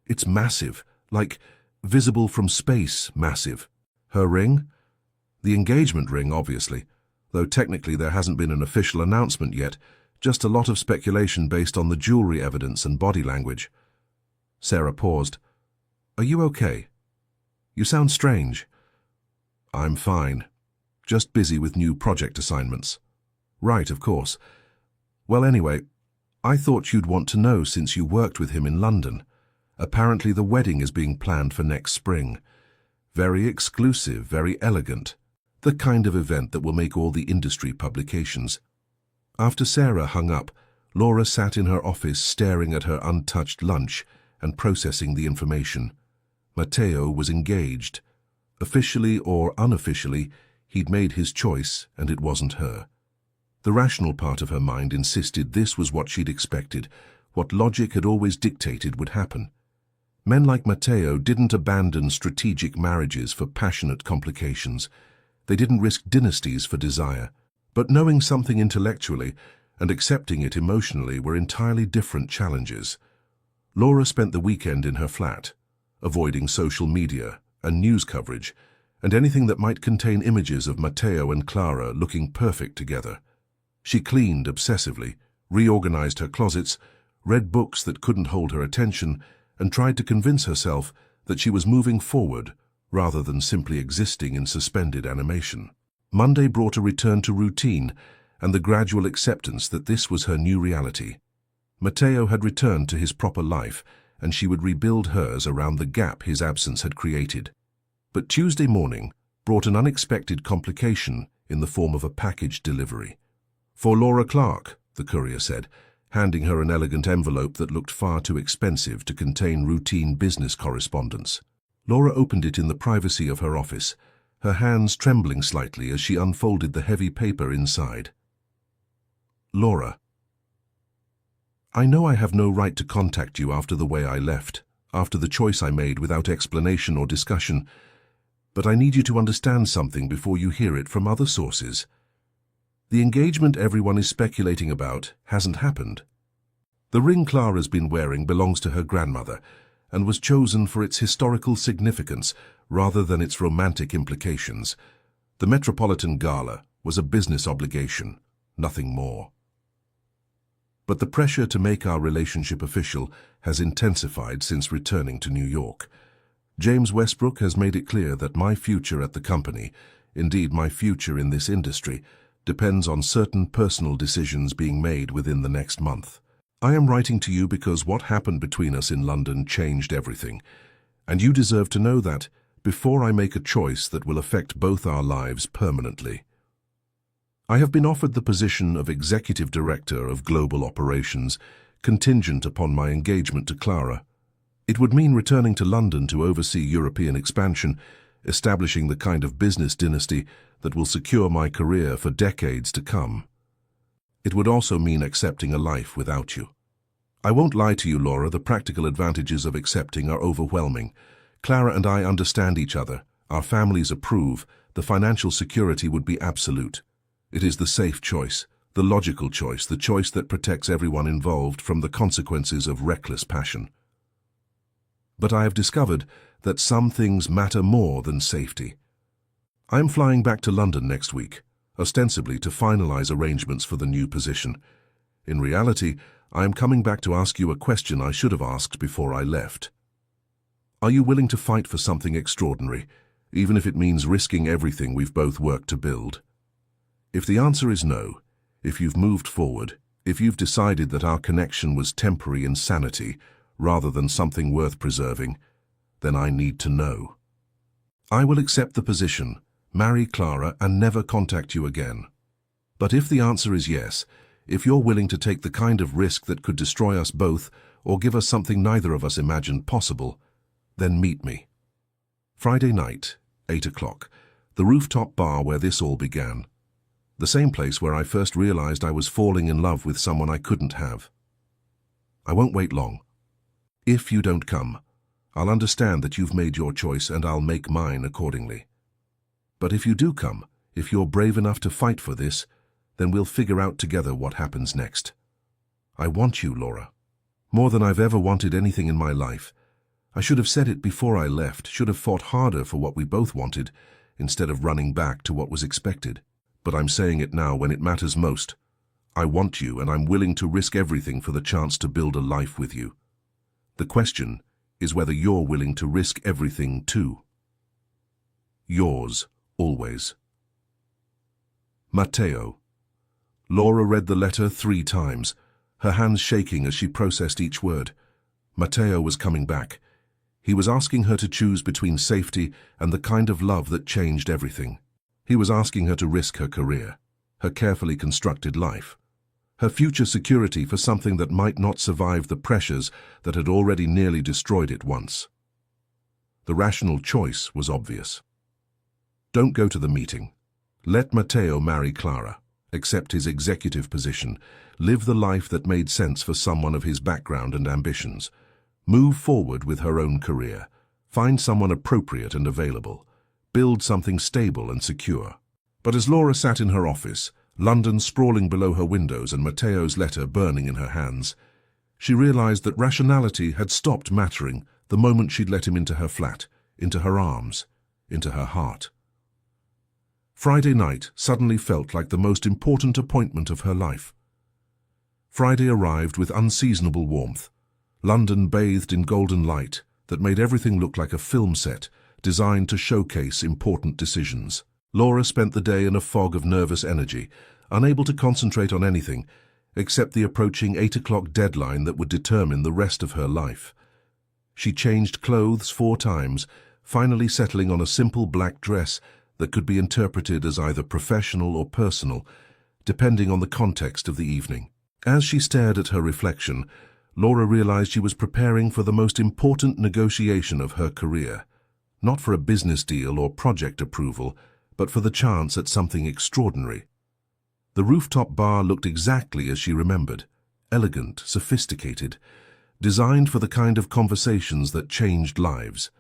"It's massive, like visible from space massive." "Her ring?" "The engagement ring, obviously, though technically there hasn't been an official announcement yet, just a lot of speculation based on the jewelry evidence and body language." Sarah paused. "Are you okay? You sound strange." "I'm fine. Just busy with new project assignments." "Right, of course. Well, anyway, I thought you'd want to know since you worked with him in London. Apparently the wedding is being planned for next spring. Very exclusive, very elegant. The kind of event that will make all the industry publications." After Sarah hung up, Laura sat in her office staring at her untouched lunch and processing the information. Matteo was engaged. Officially or unofficially, he'd made his choice and it wasn't her. The rational part of her mind insisted this was what she'd expected, what logic had always dictated would happen. Men like Matteo didn't abandon strategic marriages for passionate complications. They didn't risk dynasties for desire. But knowing something intellectually and accepting it emotionally were entirely different challenges. Laura spent the weekend in her flat, avoiding social media and news coverage, and anything that might contain images of Matteo and Clara looking perfect together. She cleaned obsessively, reorganized her closets, read books that couldn't hold her attention, and tried to convince herself that she was moving forward rather than simply existing in suspended animation. Monday brought a return to routine and the gradual acceptance that this was her new reality. Matteo had returned to his proper life, and she would rebuild hers around the gap his absence had created. But Tuesday morning brought an unexpected complication in the form of a package delivery. "For Laura Clark," the courier said, handing her an elegant envelope that looked far too expensive to contain routine business correspondence. Laura opened it in the privacy of her office, her hands trembling slightly as she unfolded the heavy paper inside. "Laura, I know I have no right to contact you after the way I left, after the choice I made without explanation or discussion, but I need you to understand something before you hear it from other sources. The engagement everyone is speculating about hasn't happened. The ring Clara's been wearing belongs to her grandmother and was chosen for its historical significance rather than its romantic implications. The Metropolitan Gala was a business obligation, nothing more." But the pressure to make our relationship official has intensified since returning to New York. James Westbrook has made it clear that my future at the company, indeed my future in this industry, depends on certain personal decisions being made within the next month. I am writing to you because what happened between us in London changed everything, and you deserve to know that before I make a choice that will affect both our lives permanently. I have been offered the position of Executive Director of Global Operations, contingent upon my engagement to Clara. It would mean returning to London to oversee European expansion, establishing the kind of business dynasty that will secure my career for decades to come. It would also mean accepting a life without you. I won't lie to you, Laura, the practical advantages of accepting are overwhelming. Clara and I understand each other, our families approve, the financial security would be absolute. It is the safe choice, the logical choice, the choice that protects everyone involved from the consequences of reckless passion. But I have discovered that some things matter more than safety. I am flying back to London next week, ostensibly to finalize arrangements for the new position. In reality, I am coming back to ask you a question I should have asked before I left. Are you willing to fight for something extraordinary, even if it means risking everything we've both worked to build? If the answer is no, if you've moved forward, if you've decided that our connection was temporary insanity rather than something worth preserving, then I need to know. I will accept the position, marry Clara, and never contact you again. But if the answer is yes, if you're willing to take the kind of risk that could destroy us both or give us something neither of us imagined possible, then meet me. Friday night, 8 o'clock, the rooftop bar where this all began. The same place where I first realized I was falling in love with someone I couldn't have. I won't wait long. If you don't come, I'll understand that you've made your choice and I'll make mine accordingly. But if you do come, if you're brave enough to fight for this, then we'll figure out together what happens next. I want you, Laura. More than I've ever wanted anything in my life. I should have said it before I left, should have fought harder for what we both wanted, instead of running back to what was expected. But I'm saying it now when it matters most. I want you, and I'm willing to risk everything for the chance to build a life with you. The question is whether you're willing to risk everything too. Yours, always. Matteo. Laura read the letter 3 times, her hands shaking as she processed each word. Matteo was coming back. He was asking her to choose between safety and the kind of love that changed everything. He was asking her to risk her career, her carefully constructed life, her future security for something that might not survive the pressures that had already nearly destroyed it once. The rational choice was obvious. Don't go to the meeting. Let Matteo marry Clara, accept his executive position, live the life that made sense for someone of his background and ambitions, move forward with her own career, find someone appropriate and available, build something stable and secure. But as Laura sat in her office, London sprawling below her windows and Matteo's letter burning in her hands, she realized that rationality had stopped mattering the moment she'd let him into her flat, into her arms, into her heart. Friday night suddenly felt like the most important appointment of her life. Friday arrived with unseasonable warmth. London bathed in golden light that made everything look like a film set designed to showcase important decisions. Laura spent the day in a fog of nervous energy, unable to concentrate on anything except the approaching 8 o'clock deadline that would determine the rest of her life. She changed clothes 4 times, finally settling on a simple black dress that could be interpreted as either professional or personal, depending on the context of the evening. As she stared at her reflection, Laura realized she was preparing for the most important negotiation of her career, not for a business deal or project approval, but for the chance at something extraordinary. The rooftop bar looked exactly as she remembered, elegant, sophisticated, designed for the kind of conversations that changed lives.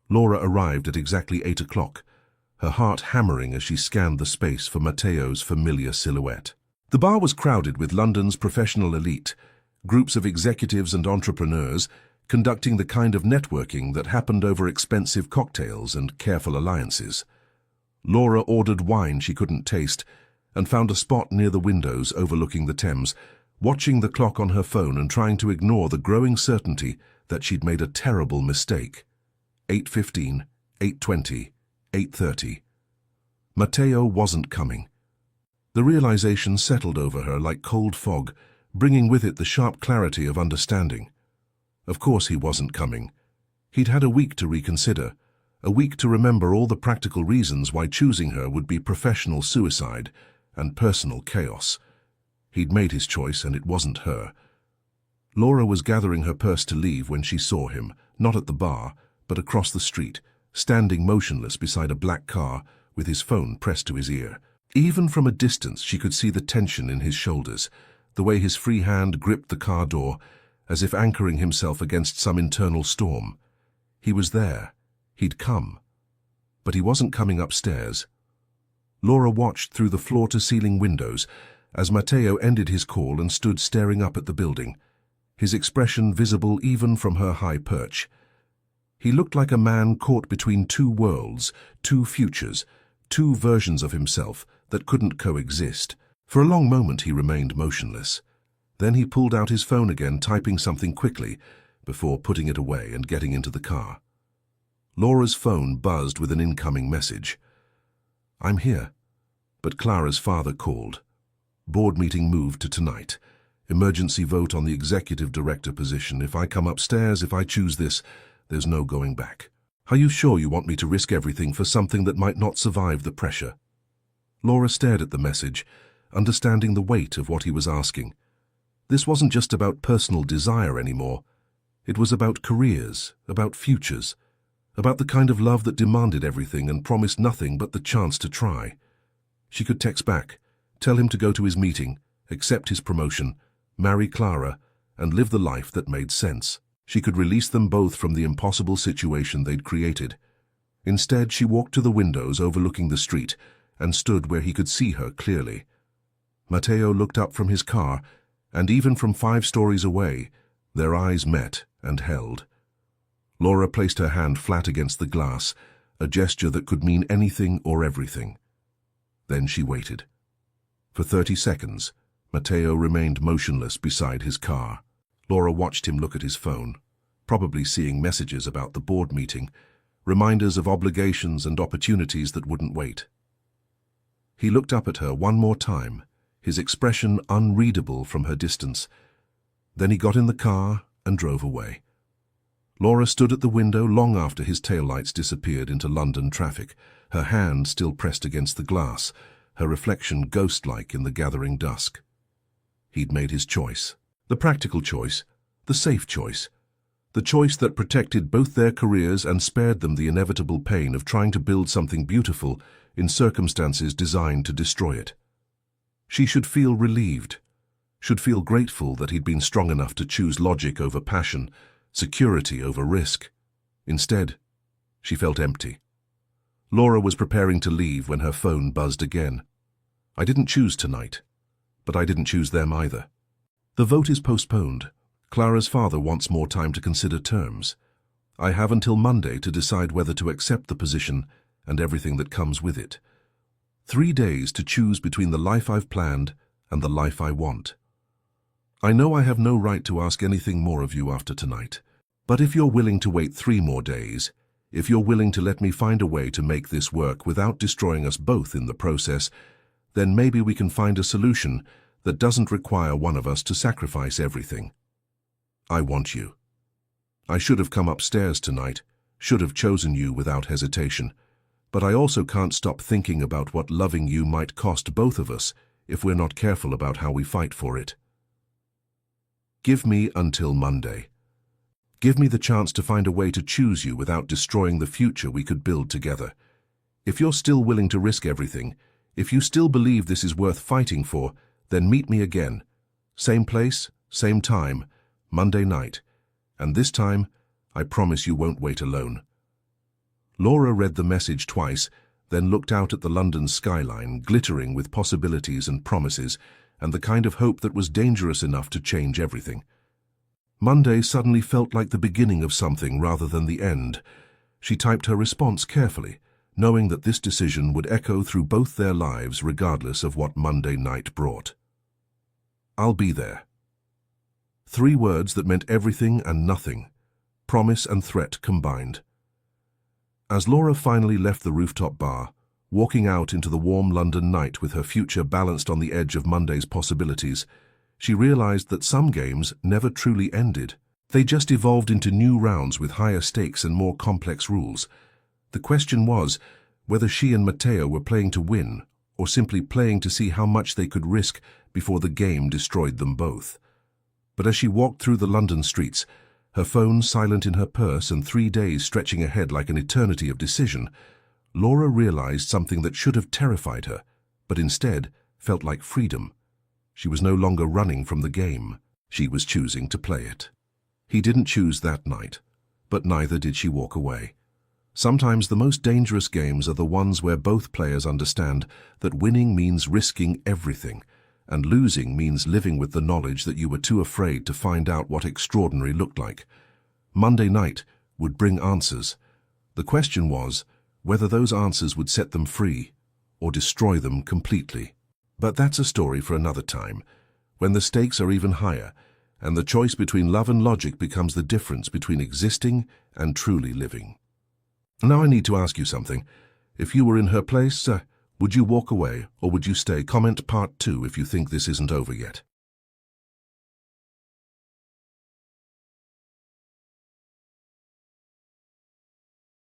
Laura arrived at exactly 8 o'clock, her heart hammering as she scanned the space for Matteo's familiar silhouette. The bar was crowded with London's professional elite, groups of executives and entrepreneurs conducting the kind of networking that happened over expensive cocktails and careful alliances. Laura ordered wine she couldn't taste and found a spot near the windows overlooking the Thames, watching the clock on her phone and trying to ignore the growing certainty that she'd made a terrible mistake. 8:15, 8:20, 8:30. Matteo wasn't coming. The realization settled over her like cold fog, bringing with it the sharp clarity of understanding. Of course he wasn't coming. He'd had a week to reconsider, a week to remember all the practical reasons why choosing her would be professional suicide and personal chaos. He'd made his choice, and it wasn't her. Laura was gathering her purse to leave when she saw him, not at the bar, but across the street, standing motionless beside a black car with his phone pressed to his ear. Even from a distance, she could see the tension in his shoulders, the way his free hand gripped the car door, as if anchoring himself against some internal storm. He was there. He'd come. But he wasn't coming upstairs. Laura watched through the floor-to-ceiling windows as Matteo ended his call and stood staring up at the building, his expression visible even from her high perch. He looked like a man caught between two worlds, two futures, two versions of himself that couldn't coexist. For a long moment he remained motionless. Then he pulled out his phone again, typing something quickly, before putting it away and getting into the car. Laura's phone buzzed with an incoming message. "I'm here." But Clara's father called. "Board meeting moved to tonight. Emergency vote on the executive director position. If I come upstairs, if I choose this, there's no going back. Are you sure you want me to risk everything for something that might not survive the pressure?" Laura stared at the message, understanding the weight of what he was asking. This wasn't just about personal desire anymore. It was about careers, about futures, about the kind of love that demanded everything and promised nothing but the chance to try. She could text back, tell him to go to his meeting, accept his promotion, marry Clara, and live the life that made sense. She could release them both from the impossible situation they'd created. Instead, she walked to the windows overlooking the street and stood where he could see her clearly. Matteo looked up from his car, and even from 5 stories away, their eyes met and held. Laura placed her hand flat against the glass, a gesture that could mean anything or everything. Then she waited. For 30 seconds, Matteo remained motionless beside his car. Laura watched him look at his phone, probably seeing messages about the board meeting, reminders of obligations and opportunities that wouldn't wait. He looked up at her one more time, his expression unreadable from her distance. Then he got in the car and drove away. Laura stood at the window long after his taillights disappeared into London traffic, her hand still pressed against the glass, her reflection ghost-like in the gathering dusk. He'd made his choice. The practical choice, the safe choice, the choice that protected both their careers and spared them the inevitable pain of trying to build something beautiful in circumstances designed to destroy it. She should feel relieved, should feel grateful that he'd been strong enough to choose logic over passion, security over risk. Instead, she felt empty. Laura was preparing to leave when her phone buzzed again. "I didn't choose tonight, but I didn't choose them either. The vote is postponed. Clara's father wants more time to consider terms. I have until Monday to decide whether to accept the position and everything that comes with it. 3 days to choose between the life I've planned and the life I want. I know I have no right to ask anything more of you after tonight, but if you're willing to wait 3 more days, if you're willing to let me find a way to make this work without destroying us both in the process, then maybe we can find a solution that doesn't require one of us to sacrifice everything. I want you. I should have come upstairs tonight, should have chosen you without hesitation, but I also can't stop thinking about what loving you might cost both of us if we're not careful about how we fight for it. Give me until Monday. Give me the chance to find a way to choose you without destroying the future we could build together. If you're still willing to risk everything, if you still believe this is worth fighting for, then meet me again. Same place, same time, Monday night. And this time, I promise you won't wait alone." Laura read the message twice, then looked out at the London skyline, glittering with possibilities and promises, and the kind of hope that was dangerous enough to change everything. Monday suddenly felt like the beginning of something rather than the end. She typed her response carefully, knowing that this decision would echo through both their lives regardless of what Monday night brought. "I'll be there. 3 words that meant everything and nothing, promise and threat combined. As Laura finally left the rooftop bar, walking out into the warm London night with her future balanced on the edge of Monday's possibilities, she realized that some games never truly ended. They just evolved into new rounds with higher stakes and more complex rules. The question was whether she and Matteo were playing to win or simply playing to see how much they could risk before the game destroyed them both. But as she walked through the London streets, her phone silent in her purse and 3 days stretching ahead like an eternity of decision, Laura realized something that should have terrified her, but instead felt like freedom. She was no longer running from the game. She was choosing to play it. He didn't choose that night, but neither did she walk away. Sometimes the most dangerous games are the ones where both players understand that winning means risking everything, and losing means living with the knowledge that you were too afraid to find out what extraordinary looked like. Monday night would bring answers. The question was whether those answers would set them free or destroy them completely. But that's a story for another time, when the stakes are even higher, and the choice between love and logic becomes the difference between existing and truly living. Now I need to ask you something. If you were in her place, would you walk away or would you stay? Comment part 2 if you think this isn't over yet.